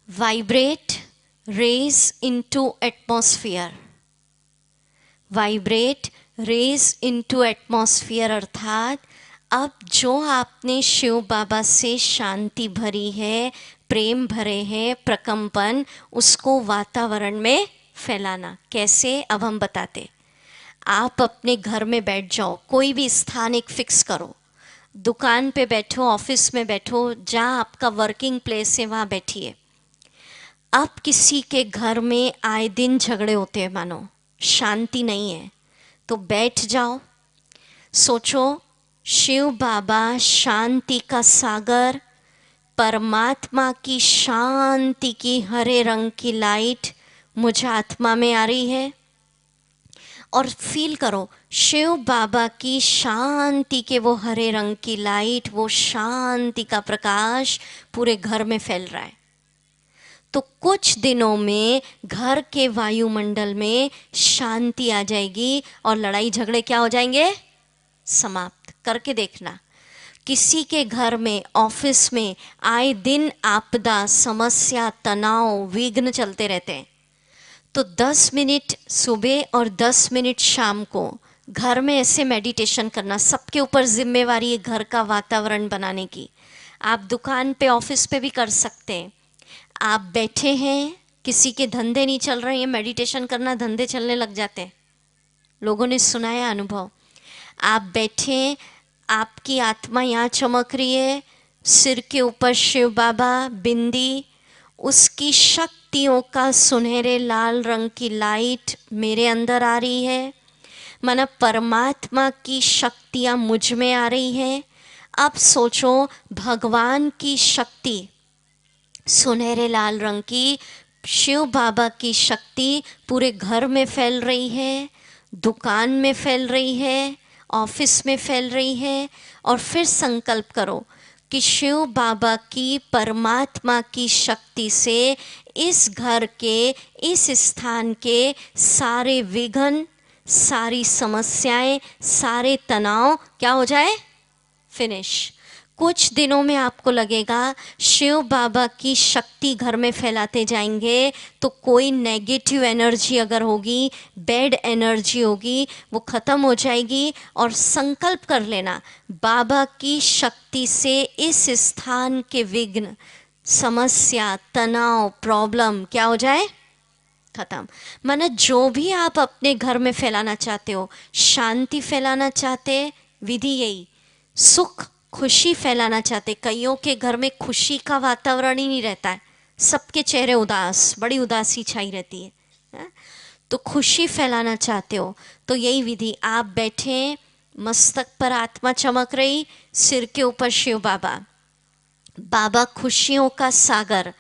vibrate rays into atmosphere. Vibrate rays into atmosphere अर्थात अब जो आपने शिव बाबा से शांति भरी है, प्रेम भरे हैं, प्रकंपन, उसको वातावरण में फैलाना। कैसे? अब हम बताते। आप अपने घर में बैठ जाओ, कोई भी स्थान एक फिक्स करो, दुकान पे बैठो, ऑफिस में बैठो, जहाँ आपका वर्किंग प्लेस है वहाँ बैठिए। अब किसी के घर में आए दिन झगड़े होते हैं, मानो शांति नहीं है, तो बैठ जाओ, सोचो शिव बाबा शांति का सागर, परमात्मा की शांति की हरे रंग की लाइट मुझे आत्मा में आ रही है, और फील करो शिव बाबा की शांति के वो हरे रंग की लाइट, वो शांति का प्रकाश पूरे घर में फैल रहा है। तो कुछ दिनों में घर के वायुमंडल में शांति आ जाएगी और लड़ाई झगड़े क्या हो जाएंगे? समाप्त। करके देखना किसी के घर में, ऑफिस में आए दिन आपदा, समस्या, तनाव, विघ्न चलते रहते हैं। तो 10 मिनट सुबह और 10 मिनट शाम को घर में ऐसे मेडिटेशन करना। सबके ऊपर जिम्मेवारी है घर का वातावरण बनाने की। आप दुकान पे, ऑफिस पे भी कर सकते हैं। आप बैठे हैं, किसी के धंधे नहीं चल रहे हैं, मेडिटेशन करना धंधे चलने लग जाते हैं। लोगों ने सुनाया अनुभव। आप बैठे, आपकी आत्मा यहाँ चमक रही है, सिर के ऊपर शिव बाबा, बिंदी, उसकी शक्तियों का सुनहरे लाल रंग की लाइट मेरे अंदर आ रही है, माना परमात्मा की शक्तियाँ मुझ में आ रही हैं। अब सोचो, भगवान की शक्ति सुनहरे लाल रंग की, शिव बाबा की शक्ति पूरे घर में फैल रही है, दुकान में फैल रही है, ऑफिस में फैल रही है। और फिर संकल्प करो कि शिव बाबा की, परमात्मा की शक्ति से इस घर के, इस स्थान के सारे विघ्न, सारी समस्याएं, सारे तनाव क्या हो जाए, फिनिश। कुछ दिनों में आपको लगेगा शिव बाबा की शक्ति घर में फैलाते जाएंगे तो कोई नेगेटिव एनर्जी अगर होगी, बैड एनर्जी होगी, वो ख़त्म हो जाएगी। और संकल्प कर लेना, बाबा की शक्ति से इस स्थान के विघ्न, समस्या, तनाव, प्रॉब्लम क्या हो जाए, खत्म। माना जो भी आप अपने घर में फैलाना चाहते हो, शांति फैलाना चाहते, विधि यही, सुख, खुशी फैलाना चाहते। कईयों के घर में खुशी का वातावरण ही नहीं रहता है, सबके चेहरे उदास, बड़ी उदासी छाई रहती है। तो खुशी फैलाना चाहते हो तो यही विधि, आप बैठे, मस्तक पर आत्मा चमक रही, सिर के ऊपर शिव बाबा, बाबा खुशियों का सागर,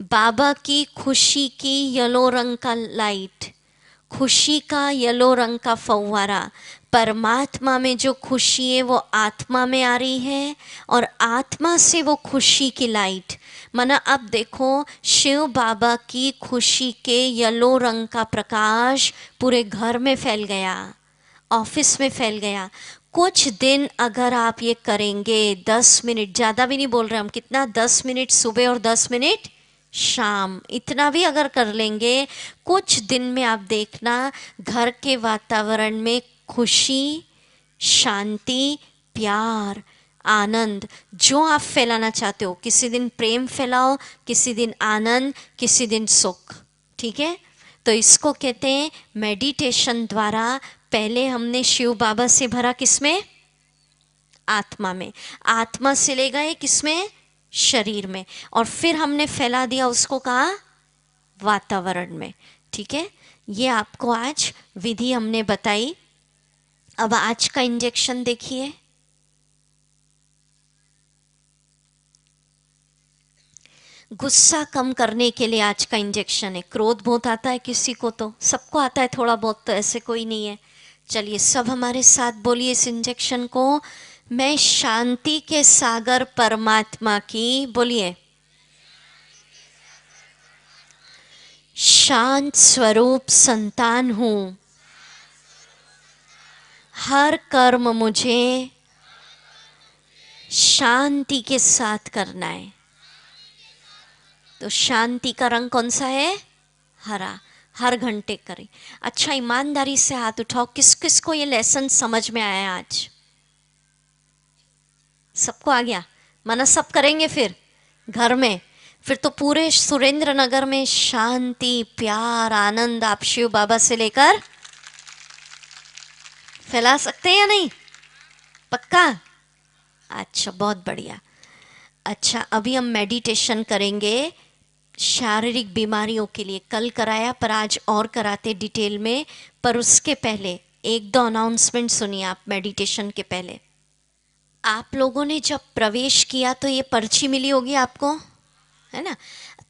बाबा की खुशी की येलो रंग का लाइट, खुशी का येलो रंग का फव्वारा। परमात्मा में जो खुशी है वो आत्मा में आ रही है और आत्मा से वो खुशी की लाइट। माना अब देखो, शिव बाबा की खुशी के येलो रंग का प्रकाश पूरे घर में फैल गया, ऑफिस में फैल गया। कुछ दिन अगर आप ये करेंगे, 10 मिनट, ज़्यादा भी नहीं बोल रहे हम, कितना, 10 मिनट सुबह और 10 मिनट शाम, इतना भी अगर कर लेंगे, कुछ दिन में आप देखना घर के वातावरण में खुशी, शांति, प्यार, आनंद जो आप फैलाना चाहते हो। किसी दिन प्रेम फैलाओ, किसी दिन आनंद, किसी दिन सुख, ठीक है। तो इसको कहते हैं मेडिटेशन द्वारा। पहले हमने शिव बाबा से भरा, किसमें, आत्मा में, आत्मा से ले गए किसमें, शरीर में, और फिर हमने फैला दिया उसको कहाँ, वातावरण में, ठीक है। ये आपको आज विधि हमने बताई। अब आज का इंजेक्शन देखिए। गुस्सा कम करने के लिए आज का इंजेक्शन है। क्रोध बहुत आता है किसी को, तो सबको आता है थोड़ा बहुत, तो ऐसे कोई नहीं है। चलिए सब हमारे साथ बोलिए इस इंजेक्शन को। मैं शांति के सागर परमात्मा की, बोलिए, शांत स्वरूप संतान हूँ। हर कर्म मुझे शांति के साथ करना है। तो शांति का रंग कौन सा है, हरा। हर घंटे करें। अच्छा, ईमानदारी से हाथ उठाओ, किस किस को ये लेसन समझ में आया आज? सबको आ गया? माना सब करेंगे फिर घर में, फिर तो पूरे सुरेंद्र नगर में शांति, प्यार, आनंद आप शिव बाबा से लेकर फैला सकते हैं या नहीं? पक्का? अच्छा, बहुत बढ़िया। अच्छा, अभी हम मेडिटेशन करेंगे शारीरिक बीमारियों के लिए। कल कराया पर आज और कराते डिटेल में। पर उसके पहले एक दो अनाउंसमेंट सुनिए आप मेडिटेशन के पहले। आप लोगों ने जब प्रवेश किया तो ये पर्ची मिली होगी आपको, है ना?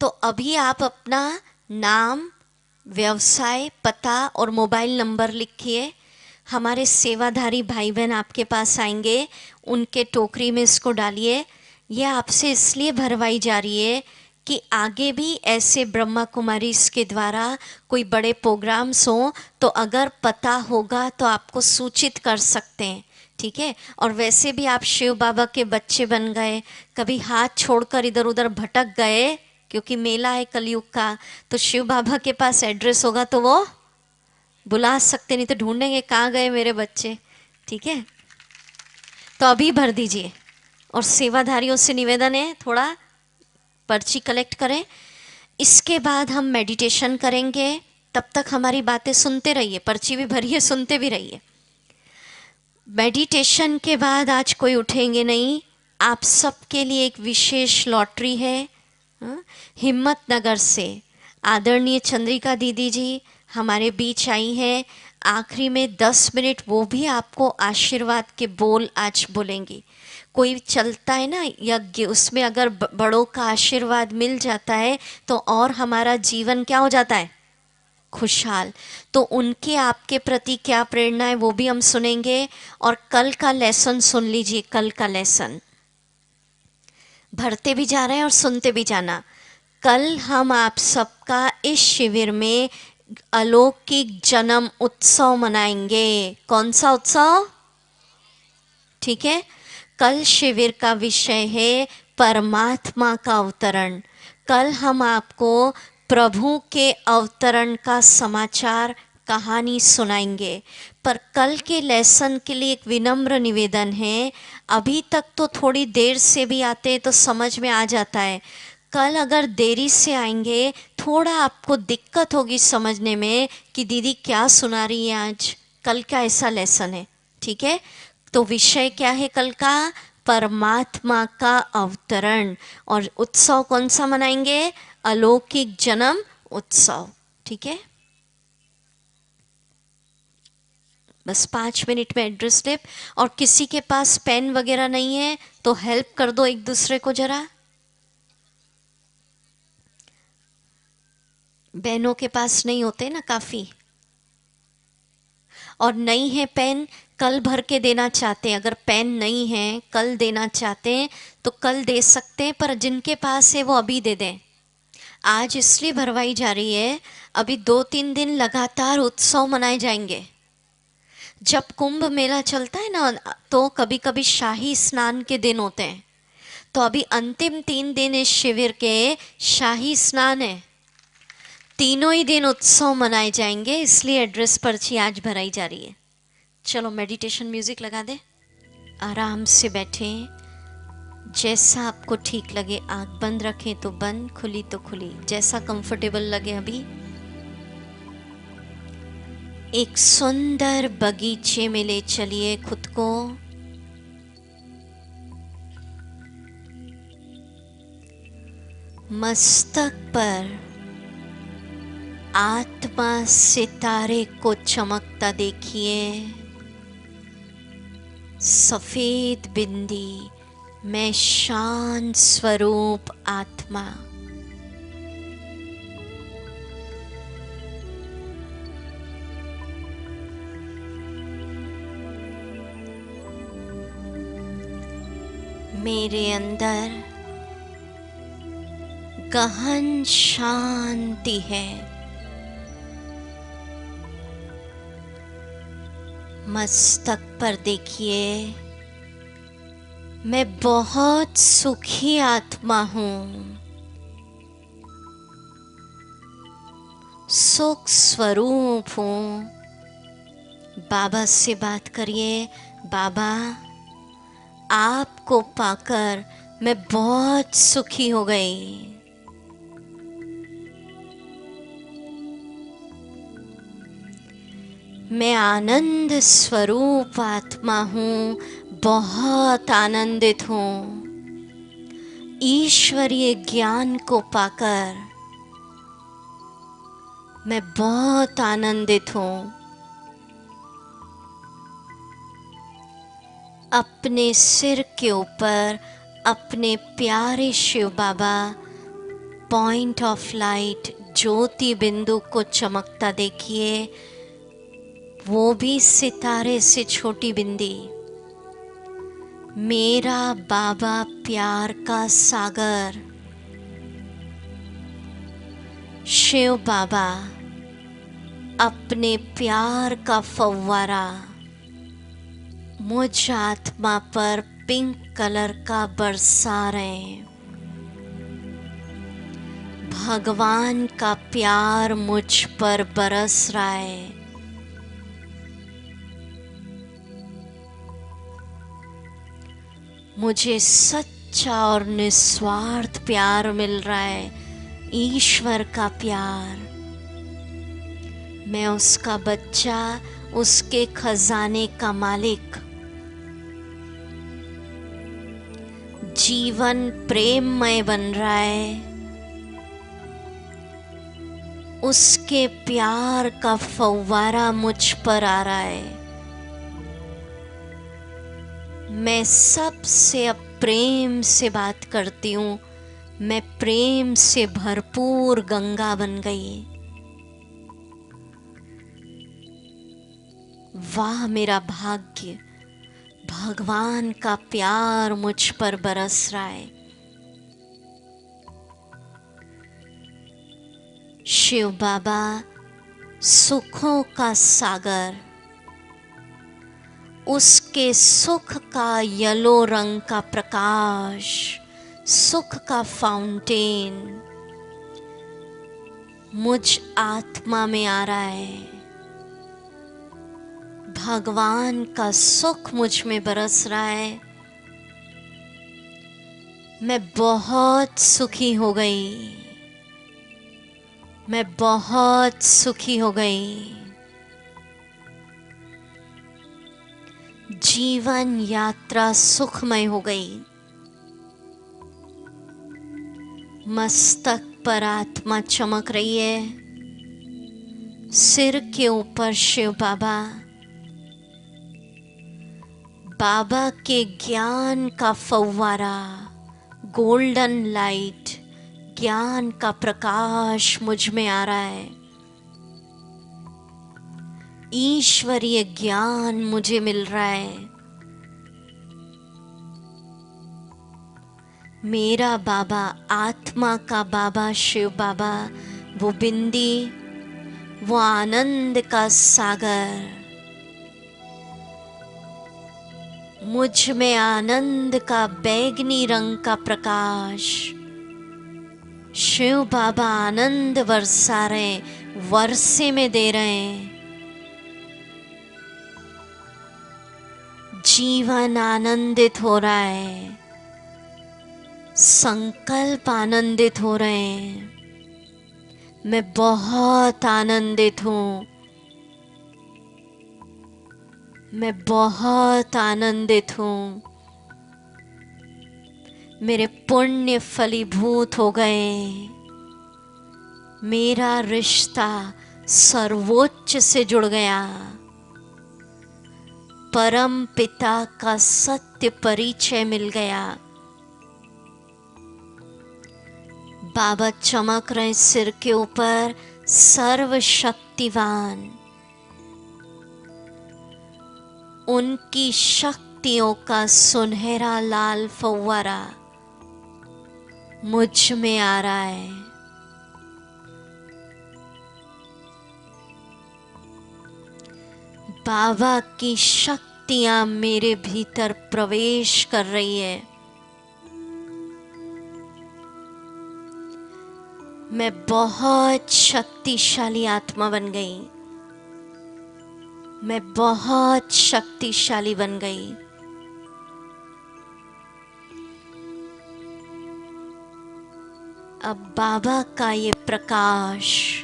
तो अभी आप अपना नाम, व्यवसाय, पता और मोबाइल नंबर लिखिए। हमारे सेवाधारी भाई बहन आपके पास आएंगे, उनके टोकरी में इसको डालिए। यह आपसे इसलिए भरवाई जा रही है कि आगे भी ऐसे ब्रह्मा कुमारी इसके द्वारा कोई बड़े प्रोग्राम्स हों तो अगर पता होगा तो आपको सूचित कर सकते हैं। ठीक है। और वैसे भी आप शिव बाबा के बच्चे बन गए, कभी हाथ छोड़कर इधर उधर भटक गए, क्योंकि मेला है कलयुग का, तो शिव बाबा के पास एड्रेस होगा तो वो बुला सकते, नहीं तो ढूंढेंगे कहाँ गए मेरे बच्चे। ठीक है, तो अभी भर दीजिए। और सेवाधारियों से निवेदन है थोड़ा पर्ची कलेक्ट करें। इसके बाद हम मेडिटेशन करेंगे, तब तक हमारी बातें सुनते रहिए, पर्ची भी भरिए, सुनते भी रहिए। मेडिटेशन के बाद आज कोई उठेंगे नहीं। आप सबके लिए एक विशेष लॉटरी है। हिम्मतनगर से आदरणीय चंद्रिका दीदी जी हमारे बीच आई हैं। आखिरी में 10 मिनट वो भी आपको आशीर्वाद के बोल आज बोलेंगी। कोई चलता है ना यज्ञ, उसमें अगर बड़ों का आशीर्वाद मिल जाता है तो और हमारा जीवन क्या हो जाता है, खुशहाल। तो उनके आपके प्रति क्या प्रेरणा है वो भी हम सुनेंगे। और कल का लेसन सुन लीजिए, कल का लेसन भरते भी जा रहे हैं और सुनते भी जाना। कल हम आप सबका इस शिविर में अलौकिक जन्म उत्सव मनाएंगे। कौन सा उत्सव? ठीक है, कल शिविर का विषय है परमात्मा का अवतरण। कल हम आपको प्रभु के अवतरण का समाचार कहानी सुनाएंगे। पर कल के लेसन के लिए एक विनम्र निवेदन है, अभी तक तो थोड़ी देर से भी आते हैं तो समझ में आ जाता है। कल अगर देरी से आएंगे थोड़ा आपको दिक्कत होगी समझने में कि दीदी क्या सुना रही है आज। कल का ऐसा लेसन है, ठीक है। तो विषय क्या है कल का? परमात्मा का अवतरण। और उत्सव कौन सा मनाएंगे? अलौकिक जन्म उत्सव। ठीक है, बस 5 मिनट में एड्रेस स्लिप। और किसी के पास पेन वगैरह नहीं है तो हेल्प कर दो एक दूसरे को जरा। बहनों के पास नहीं होते ना काफ़ी, और नहीं है पेन, कल भर के देना चाहते हैं। अगर पेन नहीं है कल देना चाहते हैं तो कल दे सकते हैं, पर जिनके पास है वो अभी दे दें। आज इसलिए भरवाई जा रही है, अभी 2-3 दिन लगातार उत्सव मनाए जाएंगे। जब कुंभ मेला चलता है ना तो कभी कभी शाही स्नान के दिन होते हैं, तो अभी अंतिम 3 दिन इस शिविर के शाही स्नान है। तीनों ही दिन उत्सव मनाए जाएंगे, इसलिए एड्रेस पर्ची आज भराई जा रही है। चलो मेडिटेशन म्यूजिक लगा दे। आराम से बैठें, जैसा आपको ठीक लगे। आंख बंद रखें तो बंद, खुली तो खुली, जैसा कंफर्टेबल लगे। अभी एक सुंदर बगीचे में ले चलिए खुद को। मस्तक पर आत्मा सितारे को चमकता देखिए। सफेद बिंदी में शांत स्वरूप आत्मा। मेरे अंदर गहन शांति है। मस्तक पर देखिए, मैं बहुत सुखी आत्मा हूँ। सुख स्वरूप हूँ। बाबा से बात करिए, बाबा आपको पाकर मैं बहुत सुखी हो गई। मैं आनंद स्वरूप आत्मा हूँ, बहुत आनंदित हूँ। ईश्वरीय ज्ञान को पाकर मैं बहुत आनंदित हूँ। अपने सिर के ऊपर अपने प्यारे शिव बाबा पॉइंट ऑफ लाइट ज्योति बिंदु को चमकता देखिए, वो भी सितारे से छोटी बिंदी। मेरा बाबा प्यार का सागर, शिव बाबा अपने प्यार का फव्वारा। मुझ आत्मा पर पिंक कलर का बरसा रहे हैं। भगवान का प्यार मुझ पर बरस रहा है। मुझे सच्चा और निस्वार्थ प्यार मिल रहा है, ईश्वर का प्यार। मैं उसका बच्चा, उसके खजाने का मालिक। जीवन प्रेममय बन रहा है, उसके प्यार का फव्वारा मुझ पर आ रहा है। मैं सबसे अब प्रेम से बात करती हूँ। मैं प्रेम से भरपूर गंगा बन गई। वाह मेरा भाग्य, भगवान का प्यार मुझ पर बरस रहा है। शिव बाबा सुखों का सागर, उसके सुख का येलो रंग का प्रकाश, सुख का फाउंटेन मुझ आत्मा में आ रहा है। भगवान का सुख मुझ में बरस रहा है। मैं बहुत सुखी हो गई। मैं बहुत सुखी हो गई। जीवन यात्रा सुखमय हो गई। मस्तक पर आत्मा चमक रही है। सिर के ऊपर शिव बाबा, बाबा के ज्ञान का फव्वारा, गोल्डन लाइट, ज्ञान का प्रकाश मुझ में आ रहा है। ईश्वरीय ज्ञान मुझे मिल रहा है। मेरा बाबा, आत्मा का बाबा शिव बाबा, वो बिंदी, वो आनंद का सागर, मुझ में आनंद का बैगनी रंग का प्रकाश। शिव बाबा आनंद बरसा रहे, वर्षे में दे रहे हैं। जीवन आनंदित हो रहा है। संकल्प आनंदित हो रहे हैं। मैं बहुत आनंदित हूँ। मैं बहुत आनंदित हूँ। मेरे पुण्य फलीभूत हो गए। मेरा रिश्ता सर्वोच्च से जुड़ गया। परम पिता का सत्य परिचय मिल गया। बाबा चमक रहे सिर के ऊपर, सर्वशक्तिवान। उनकी शक्तियों का सुनहरा लाल फव्वारा मुझ में आ रहा है। बाबा की शक्तियां मेरे भीतर प्रवेश कर रही है। मैं बहुत शक्तिशाली आत्मा बन गई। मैं बहुत शक्तिशाली बन गई। अब बाबा का ये प्रकाश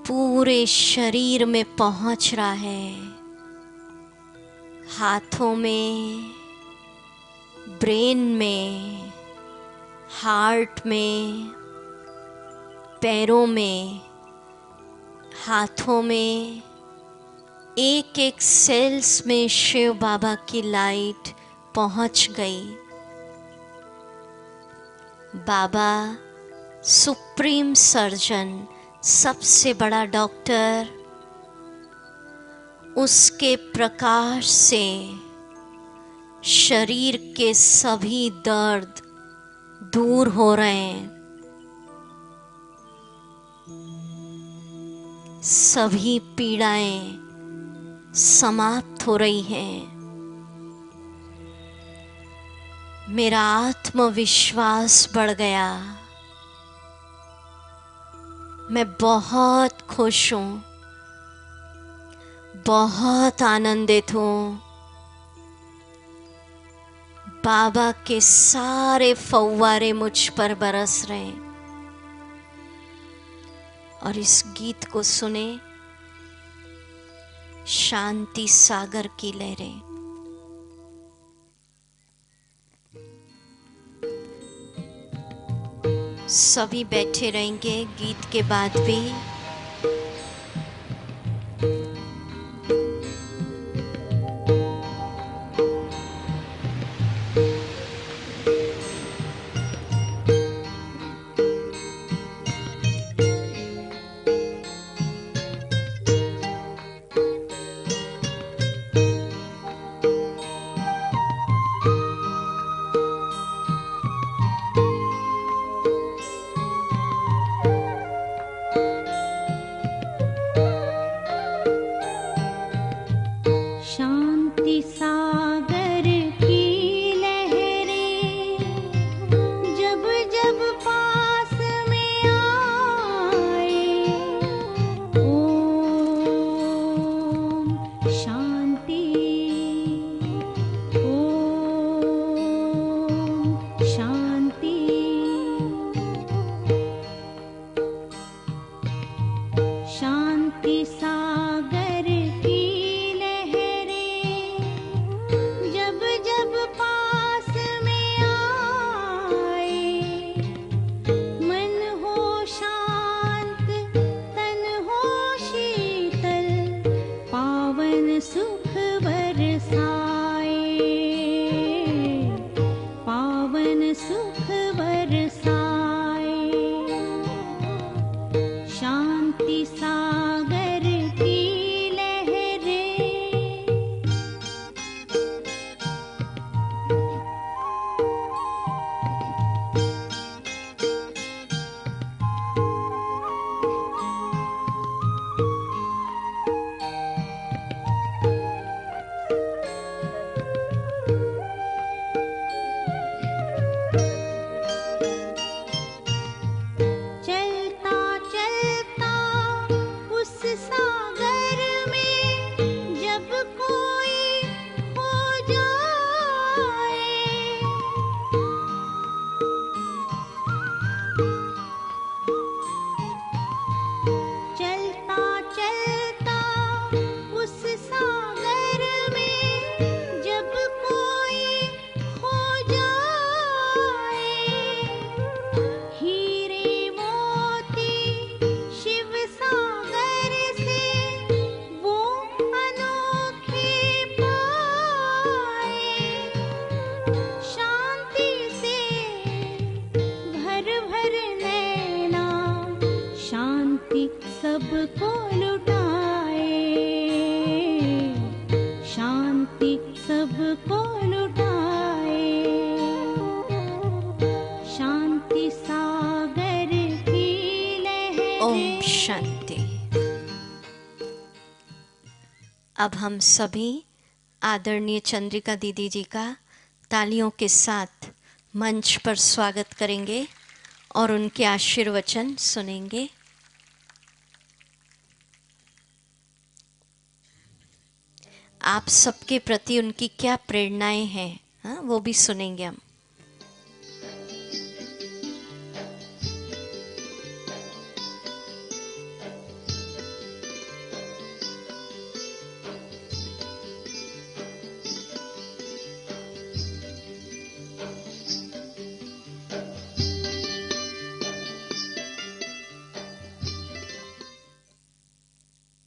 पूरे शरीर में पहुंच रहा है। हाथों में, ब्रेन में, हार्ट में, पैरों में, हाथों में, एक एक सेल्स में शिव बाबा की लाइट पहुंच गई। बाबा सुप्रीम सर्जन, सबसे बड़ा डॉक्टर, उसके प्रकाश से शरीर के सभी दर्द दूर हो रहे हैं। सभी पीड़ाएं समाप्त हो रही हैं। मेरा आत्मविश्वास बढ़ गया। मैं बहुत खुश हूँ, बहुत आनंदित हूँ। बाबा के सारे फव्वारे मुझ पर बरस रहे हैं। और इस गीत को सुने, शांति सागर की लहरें। सभी बैठे रहेंगे गीत के बाद भी। शांति सागर की लहरें जब जब पास में आए, ओम शांति, ओम शांति। शांति सागर की लहरें जब जब पास में आए, मन हो शांत, तन हो शीतल, पावन सुख बरसाए, पावन सुख बरसाए। शांति सागर की लहरें। चलता चलता उस सागर में जब कोई खो जाए, चलता चलता उस सागर में जब कोई खो जाए, हीरे मोती शिव सागर से वो अनोखे पाए, शांति से भर भर नैना, शांति सबको लुटाए, शांति सबको लुटाए। शांति सागर की लहरें। ओम शांति। अब हम सभी आदरणीय चंद्रिका दीदी जी का तालियों के साथ मंच पर स्वागत करेंगे और उनके आशीर्वचन सुनेंगे। आप सबके प्रति उनकी क्या प्रेरणाएं हैं, हाँ, वो भी सुनेंगे हम।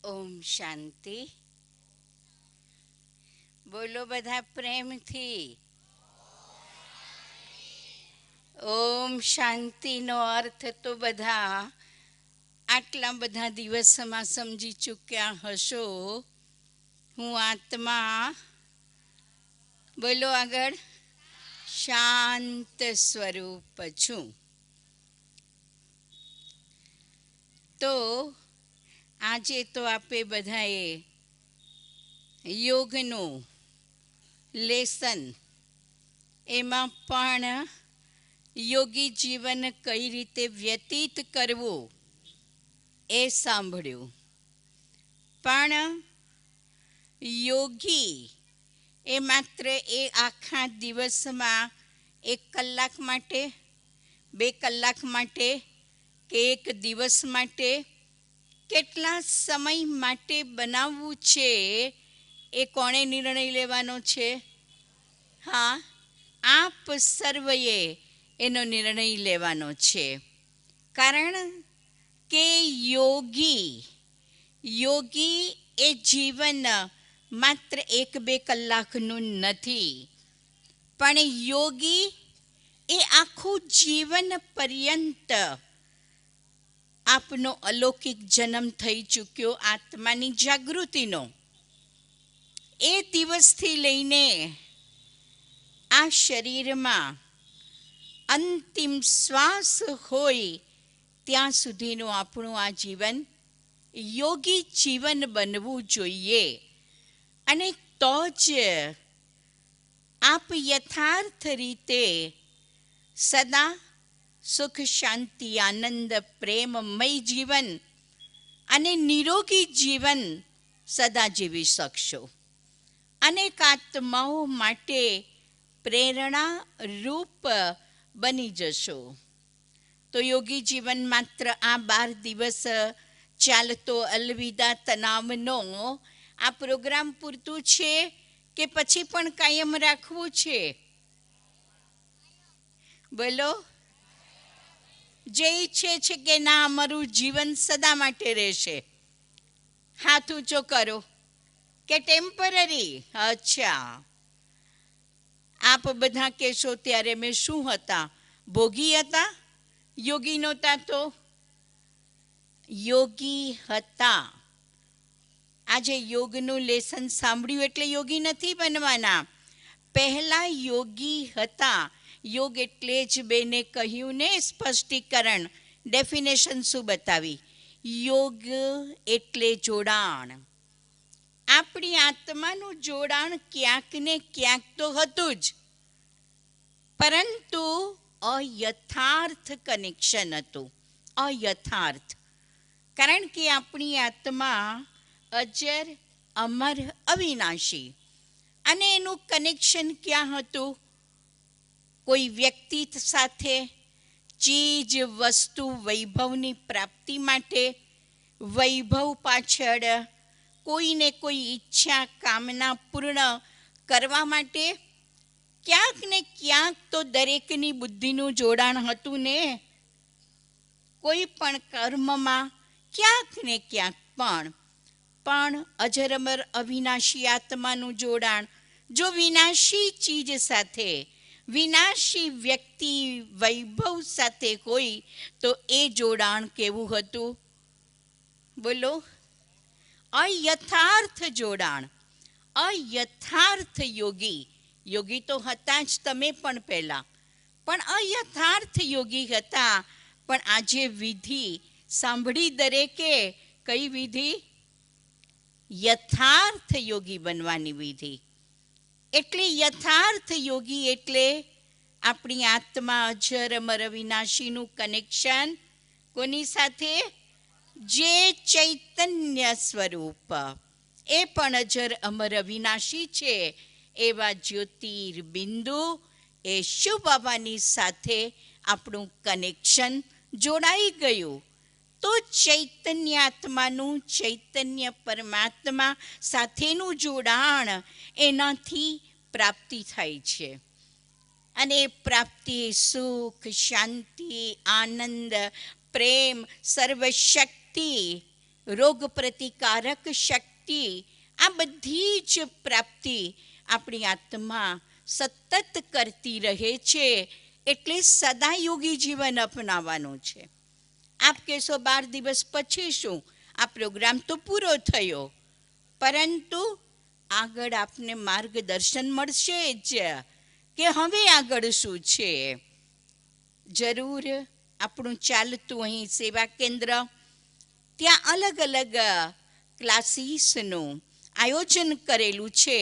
ओम शांति। बोलो બધા પ્રેમથી। ઓમ શાંતિનો અર્થ તો બધા આટલા બધા દિવસમાં સમજી ચૂક્યા હશો। હું આત્મા, બોલો આગળ, શાંત સ્વરૂપ છું। તો આજે તો આપે બધાએ યોગનું લેસન એમાં પણ યોગી જીવન કઈ રીતે વ્યતીત કરવું એ સાંભળ્યું. પણ યોગી એ માત્ર એ આખા દિવસમાં 1 કલાક માટે, 2 કલાક માટે કે 1 દિવસ માટે, કેટલા સમય માટે બનાવવું છે એ કોણે નિર્ણય લેવાનો છે? હા, આપ સર્વએ એનો નિર્ણય લેવાનો છે. કારણ કે યોગી એ જીવન માત્ર 1-2 કલાકનું નથી, પણ યોગી એ આખું જીવન પર્યંત આપનો અલૌકિક જન્મ થઈ ચૂક્યો આત્માની જાગૃતિનો, એ દિવસથી લઈને આ શરીરમાં અંતિમ શ્વાસ હોય ત્યાં સુધીનું આપણું આ જીવન યોગી જીવન બનવું જોઈએ. અને તો જ આપ યથાર્થ રીતે સદા સુખ, શાંતિ, આનંદ, પ્રેમમય જીવન અને નિરોગી જીવન સદા જીવી શકશો. અનેક આત્માઓ માટે પ્રેરણા રૂપ બની જશો. તો યોગી જીવન માત્ર આ 12 દિવસ ચાલતો અલવિદા તનાવનો આ પ્રોગ્રામ પૂરતું છે કે પછી પણ કાયમ રાખવું છે? બોલો. જે ઈચ્છે છે કે ના અમારું જીવન સદા માટે રહેશે, હાથ ઊંચો કરો. કે ટેમ્પરરી? અચ્છા, આપ બધા કહેશો ત્યારે મેં શું હતા? ભોગી હતા? યોગી નહોતા તો? યોગી હતા. આજે યોગનું લેસન સાંભળ્યું એટલે યોગી નથી બનવાના. પહેલા યોગી હતા. યોગ એટલે જ બેને કહ્યું ને, સ્પષ્ટીકરણ, ડેફિનેશન શું બતાવી? યોગ એટલે જોડાણ. આપણી આત્માનું જોડાણ ક્યાંક ને ક્યાંક તો હતું જ, પરંતુ અયથાર્થ કનેક્શન હતું. અયથાર્થ. કારણ કે આપણી આત્મા અજર, અમર, અવિનાશી. અને એનું કનેક્શન ક્યાં હતું? કોઈ વ્યક્તિ સાથે, ચીજ, વસ્તુ, વૈભવની પ્રાપ્તિ માટે, વૈભવ પાછળ કોઈને કોઈ ઈચ્છા, કામના પૂર્ણ કરવા માટે ક્યાંક ને ક્યાંક તો દરેકની બુદ્ધિનું જોડાણ હતું ને. કોઈ પણ કર્મમાં ક્યાંક ને ક્યાંક પણ અજરમર અવિનાશી આત્માનું જોડાણ જો વિનાશી ચીજ સાથે, વિનાશી વ્યક્તિ, વૈભવ સાથે હોય તો એ જોડાણ કેવું હતું? બોલો. અયથાર્થ જોડાણ. અયથાર્થ યોગી. યોગી તો હતા જ તમે પણ પહેલા, પણ અયથાર્થ યોગી હતા. પણ આજે વિધિ સાંભળી દરેકે. કઈ વિધિ? યથાર્થ યોગી બનવાની વિધિ. એટલે યથાર્થ યોગી એટલે આપણી આત્મા અજર અમર અવિનાશીનું કનેક્શન કોની સાથે? જે ચૈતન્ય સ્વરૂપ, એ પણ અજર અમર અવિનાશી છે, એવા જ્યોતિર્બિંદુ એ શિવ બાબાની સાથે આપણું કનેક્શન જોડાઈ ગયું. તો ચૈતન્ય આત્માનું, ચૈતન્ય પરમાત્મા સાથેનું જોડાણ, એનાથી પ્રાપ્તિ થાય છે. અને પ્રાપ્તિ સુખ, શાંતિ, આનંદ, પ્રેમ, સર્વશક્તિ, રોગ પ્રતિકારક શક્તિ, આ બધી જ પ્રાપ્તિ આપણી આત્મા સતત કરતી રહે છે. એટલે સદા યોગી જીવન અપનાવવાનું છે. આપ કહેશો 12 દિવસ પછી શું? આ પ્રોગ્રામ તો પૂરો થયો, પરંતુ આગળ આપને માર્ગદર્શન મળશે જ કે હવે આગળ શું છે. જરૂર આપણું ચાલતું અહીં સેવા કેન્દ્ર, ત્યાં અલગ અલગ ક્લાસીસનું આયોજન કરેલું છે,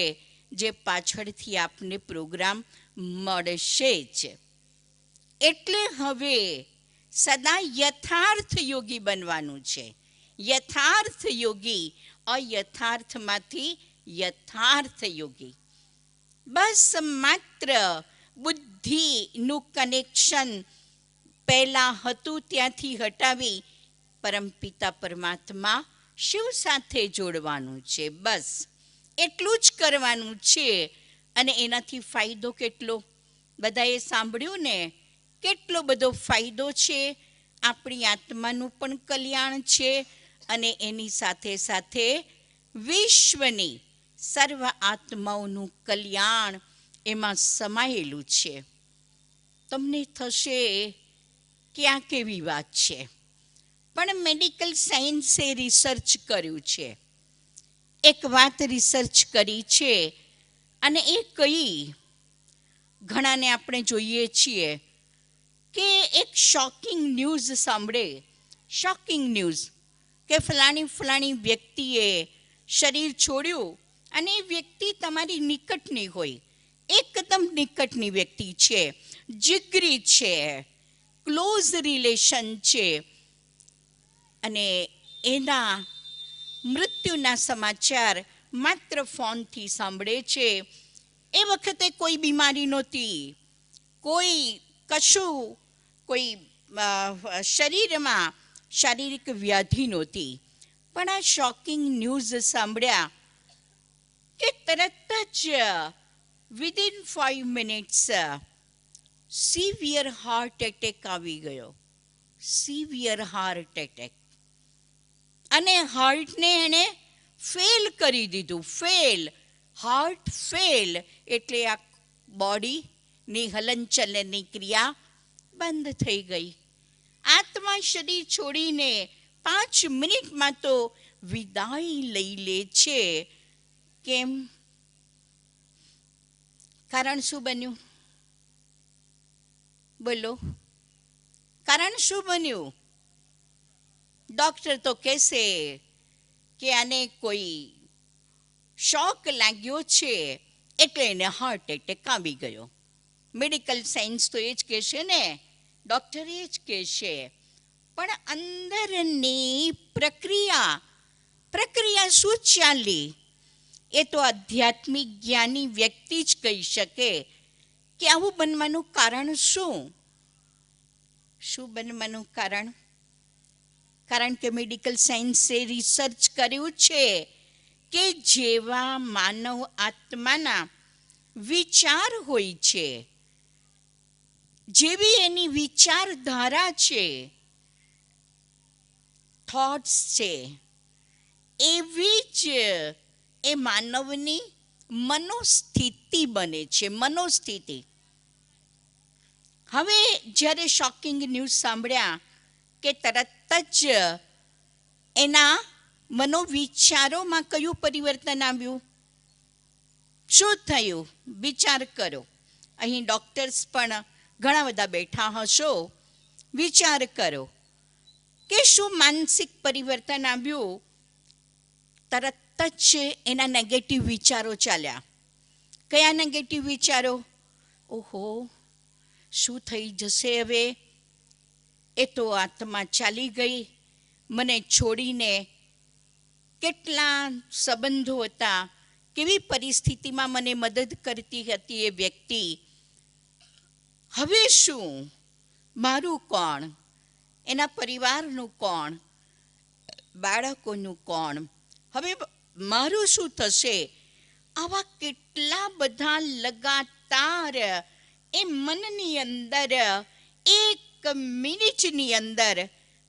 જે પાછળથી આપને પ્રોગ્રામ મળશે જ. એટલે હવે સદા યથાર્થ યોગી બનવાનું છે. યથાર્થ યોગી, અયથાર્થમાંથી યથાર્થ યોગી. બસ માત્ર બુદ્ધિનું કનેક્શન પહેલાં હતું ત્યાંથી હટાવી પરમપિતા પરમાત્મા શિવ સાથે જોડવાનું છે. બસ એટલું જ કરવાનું છે. અને એનાથી ફાયદો કેટલો, બધાએ સાંભળ્યું ને, કેટલો બધો ફાયદો છે. આપણી આત્માનું પણ કલ્યાણ છે અને એની સાથે સાથે વિશ્વની સર્વ આત્માઓનું કલ્યાણ એમાં સમાયેલું છે. તમને થશે કે આ કેવી વાત છે, પણ મેડિકલ સાયન્સે રિસર્ચ કર્યું છે. એક વાત રિસર્ચ કરી છે અને એ કઈ, ઘણાને આપણે જોઈએ છીએ કે એક શોકિંગ ન્યૂઝ સાંભળે, શોકિંગ ન્યૂઝ કે ફલાણી વ્યક્તિએ શરીર છોડ્યું અને એ વ્યક્તિ તમારી નિકટની હોય, એકદમ નિકટની વ્યક્તિ છે, જીગરી છે, ક્લોઝ રિલેશન છે, અને એના મૃત્યુના સમાચાર માત્ર ફોનથી સાંભળે છે. એ વખતે કોઈ બીમારી નહોતી, કોઈ કશું, કોઈ શરીરમાં શારીરિક વ્યાધિ નહોતી, પણ આ શોકિંગ ન્યૂઝ સાંભળ્યા કે તરત જ within 5 minutes severe heart attack આવી ગયો. Severe heart attack. અને હાર્ટને એણે ફેલ કરી દીધું. ફેલ, હાર્ટ ફેલ એટલે આ બોડીની હલનચલનની ક્રિયા બંધ થઈ ગઈ. આત્મા શરીર છોડીને 5 મિનિટમાં તો વિદાય લઈ લે છે. કેમ? કારણ શું બન્યું? બોલો, કારણ શું બન્યું? ડૉક્ટર તો કહેશે કે આને કોઈ શોક લાગ્યો છે એટલે એને હાર્ટ એટેક આવી ગયો. મેડિકલ સાયન્સ તો એ જ કહેશે ને, ડૉક્ટર એ જ કહેશે. પણ અંદરની પ્રક્રિયા શું ચાલી એ તો આધ્યાત્મિક જ્ઞાની વ્યક્તિ જ કહી શકે કે આવું બનવાનું કારણ શું. શું બનવાનું કારણ? કારણ કે મેડિકલ સાયન્સે રિસર્ચ કર્યું છે કે જેવા માનવ આત્માના વિચાર હોય છે, જેવી એની વિચારધારા છે, થોટ્સ છે, એવી જ એ માનવની મનોસ્થિતિ બને છે. મનોસ્થિતિ. હવે જ્યારે શોકિંગ ન્યૂઝ સાંભળ્યા કે તરત જ એના મનોવિચારોમાં કયું પરિવર્તન આવ્યું? શું થયું? વિચાર કરો. અહીં ડૉક્ટર્સ પણ ઘણા બધા બેઠા હશો. વિચાર કરો કે શું માનસિક પરિવર્તન આવ્યું? તરત જ એના નેગેટિવ વિચારો ચાલ્યા. કયા નેગેટિવ વિચારો? ઓહો, શું થઈ જશે હવે? એ તો આત્મા ચાલી ગઈ, મને છોડીને. કેટલા સંબંધો હતા, કેવી પરિસ્થિતિમાં મને મદદ કરતી હતી એ વ્યક્તિ. હવે શું? મારું કોણ? એના પરિવારનું કોણ? બાળકોનું કોણ? હવે મારું શું થશે? આવા કેટલા બધા લગાતાર એ મનની અંદર એક મિનિટની અંદર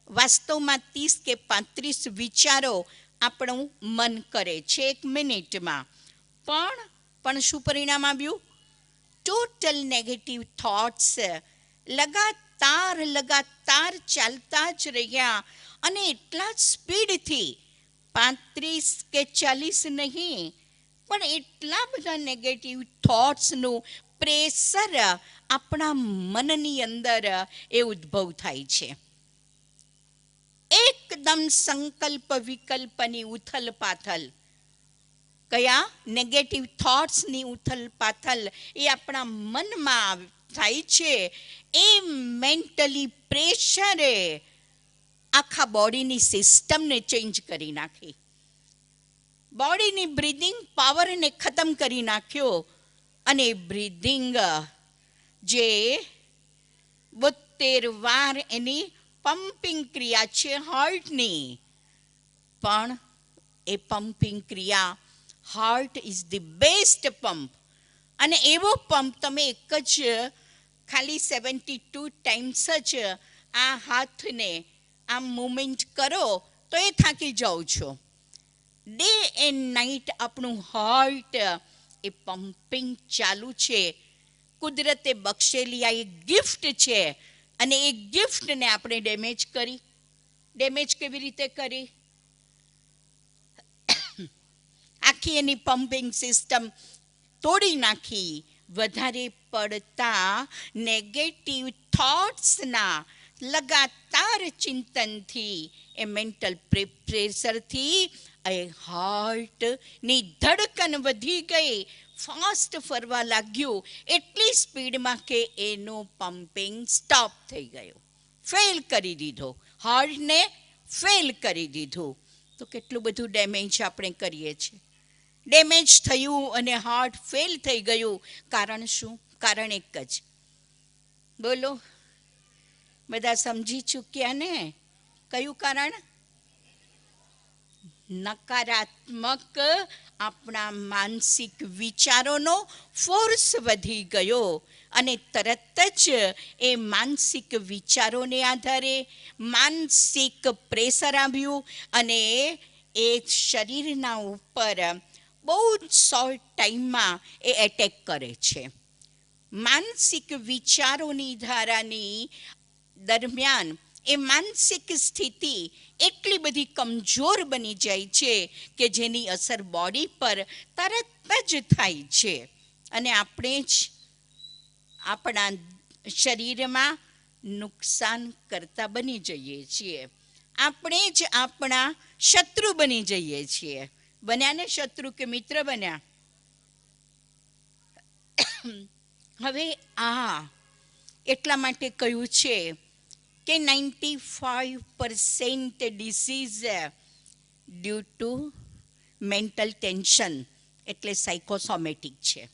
વાસ્તવમાં 30 કે 35 વિચારો આપણું મન કરે છે એક મિનિટમાં. પણ શું પરિણામ આવ્યું? ટોટલ નેગેટિવ થોટ્સ લગાતાર ચાલતા જ રહ્યા. અને એટલા જ સ્પીડથી 35 કે 40 નહીં, પણ એટલા બધા નેગેટિવ થોટ્સનું પ્રેશર આપણા મનની અંદર એ ઉદ્ભવ થાય છે. એકદમ સંકલ્પ વિકલ્પની ઉથલ પાથલ. કયા નેગેટિવ થોટ્સની ઉથલ પાથલ એ આપણા મનમાં થાય છે, એ મેન્ટલી પ્રેશરે આખા બોડીની સિસ્ટમને ચેન્જ કરી નાખી, બોડીની બ્રીધિંગ પાવરને ખતમ કરી નાખ્યો. અને બ્રીધિંગ જે 72 વાર એની પમ્પિંગ ક્રિયા છે હાર્ટની, પણ એ પમ્પિંગ ક્રિયા, heart is the best pump. અને એવો પંપ તમે એક જ ખાલી 72 ટાઈમ્સ જ આ હાથને આમ મુવમેન્ટ કરો તો એ થાકી જાઓ છો. ડે એન્ડ નાઇટ આપણું હાર્ટ એ પમ્પિંગ ચાલુ છે. કુદરતે બક્ષેલી આ એક ગિફ્ટ છે, અને એ ગિફ્ટને આપણે ડેમેજ કરી. ડેમેજ કેવી રીતે કરી? આખી એની પમ્પિંગ સિસ્ટમ તોડી નાખી. વધારે પડતા નેગેટિવ થોટ્સના લગાતાર ચિંતનથી, એ મેન્ટલ પ્રેશરથી એ હાર્ટની ધડકન વધી ગઈ, ફાસ્ટ ફરવા લાગ્યું, એટલી સ્પીડમાં કે એનું પમ્પિંગ સ્ટોપ થઈ ગયું, ફેલ કરી દીધો, હાર્ટને ફેલ કરી દીધું. તો કેટલું બધું ડેમેજ આપણે કરીએ છીએ. ડેમેજ થયું અને હાર્ટ ફેલ થઈ ગયું. કારણ શું? કારણ એક જ. બોલો, બધા સમજી ચૂક્યા ને? કયું કારણ? નકારાત્મક આપણા માનસિક વિચારોનો ફોર્સ વધી ગયો, અને તરત જ એ માનસિક વિચારોને આધારે માનસિક પ્રેશર આવ્યું, અને એ શરીરના ઉપર બહુ જ શોર્ટ ટાઈમમાં એ એટેક કરે છે. માનસિક વિચારોની ધારાની દરમિયાન એ માનસિક સ્થિતિ એટલી બધી કમજોર બની જાય છે કે જેની અસર બોડી પર તરત જ થાય છે, અને આપણે જ આપણા શરીરમાં નુકસાન કરતા બની જઈએ છીએ. આપણે જ આપણા શત્રુ બની જઈએ છીએ. બન્યા ને શત્રુ કે મિત્ર બન્યા? હવે આ એટલા માટે કહ્યું છે કે 95% diseases due to mental tension, એટલે સાયકોસોમેટિક છે.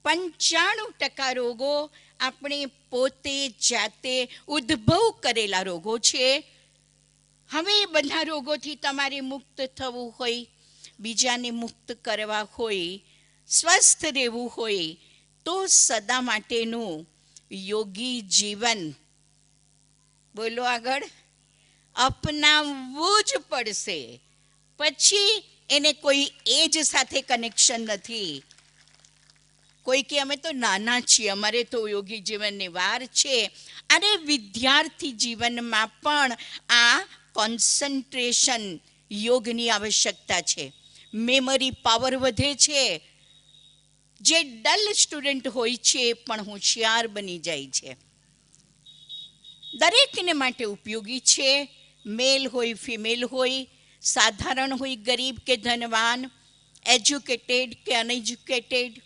95% રોગો આપણે પોતે જાતે ઉદ્ભવ કરેલા રોગો છે. હવે બધા રોગોથી તમારે મુક્ત થવું હોય, બીજાને મુક્ત કરવા હોય, સ્વસ્થ રહેવું હોય, તો સદા માટેનું યોગી જીવન, બોલો આગળ, અપનાવવું જ પડશે. પછી એને કોઈ એજ સાથે કનેક્શન નથી. કોઈ કે અમે તો નાના છીએ, અમારે તો યોગી જીવનની વાર છે. અને વિદ્યાર્થી જીવનમાં પણ આ કોન્સન્ટ્રેશન યોગની આવશ્યકતા છે. મેમરી પાવર વધે છે. જે ડલ સ્ટુડન્ટ હોય છે એ પણ હોશિયાર બની જાય છે. દરેકને માટે ઉપયોગી છે. મેલ હોય, ફિમેલ હોય, સાધારણ હોય, ગરીબ કે ધનવાન, એજ્યુકેટેડ કે અનએજ્યુકેટેડ,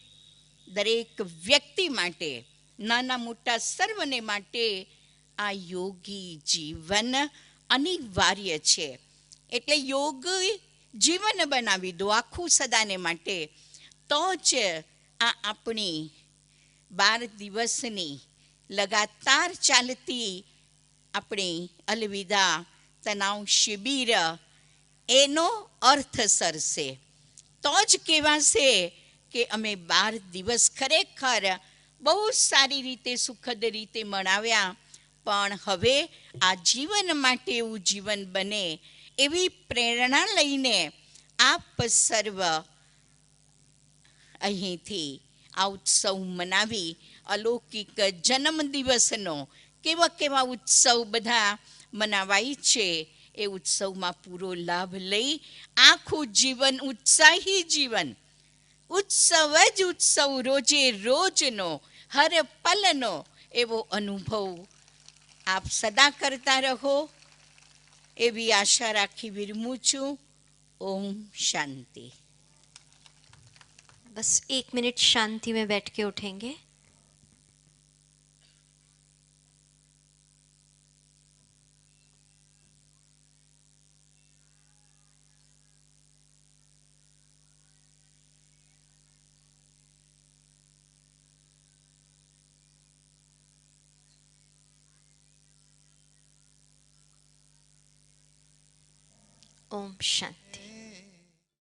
દરેક વ્યક્તિ માટે, નાના મોટા સર્વને માટે આ યોગી જીવન અનિવાર્ય છે. એટલે યોગ જીવન બનાવી દો આખું સદાને માટે, તો જ આ આપણી 12 દિવસની લગાતાર ચાલતી આપણી અલવિદા તનાવ શિબિર એનો અર્થ સરશે. તો જ કહેવાશે કે અમે 12 દિવસ ખરેખર બહુ સારી રીતે, સુખદ રીતે મનાવ્યા. પણ હવે આ જીવન માટે એવું જીવન બને એવી પ્રેરણા લઈને આપ સર્વ અહીંથી આ ઉત્સવ મનાવી અલૌકિક જન્મદિવસનો કેવા કેવા ઉત્સવ બધા મનાવાય છે એ ઉત્સવમાં પૂરો લાભ લઈ આખું જીવન ઉત્સાહી જીવન, ઉત્સવ જ ઉત્સવ, રોજે રોજનો, હર પલનો એવો અનુભવ આપ સદા કરતા રહો એવી આશા રાખી વિરમું છું. ओम शांति। बस 1 मिनट शांति में बैठ के उठेंगे। ओम शांति।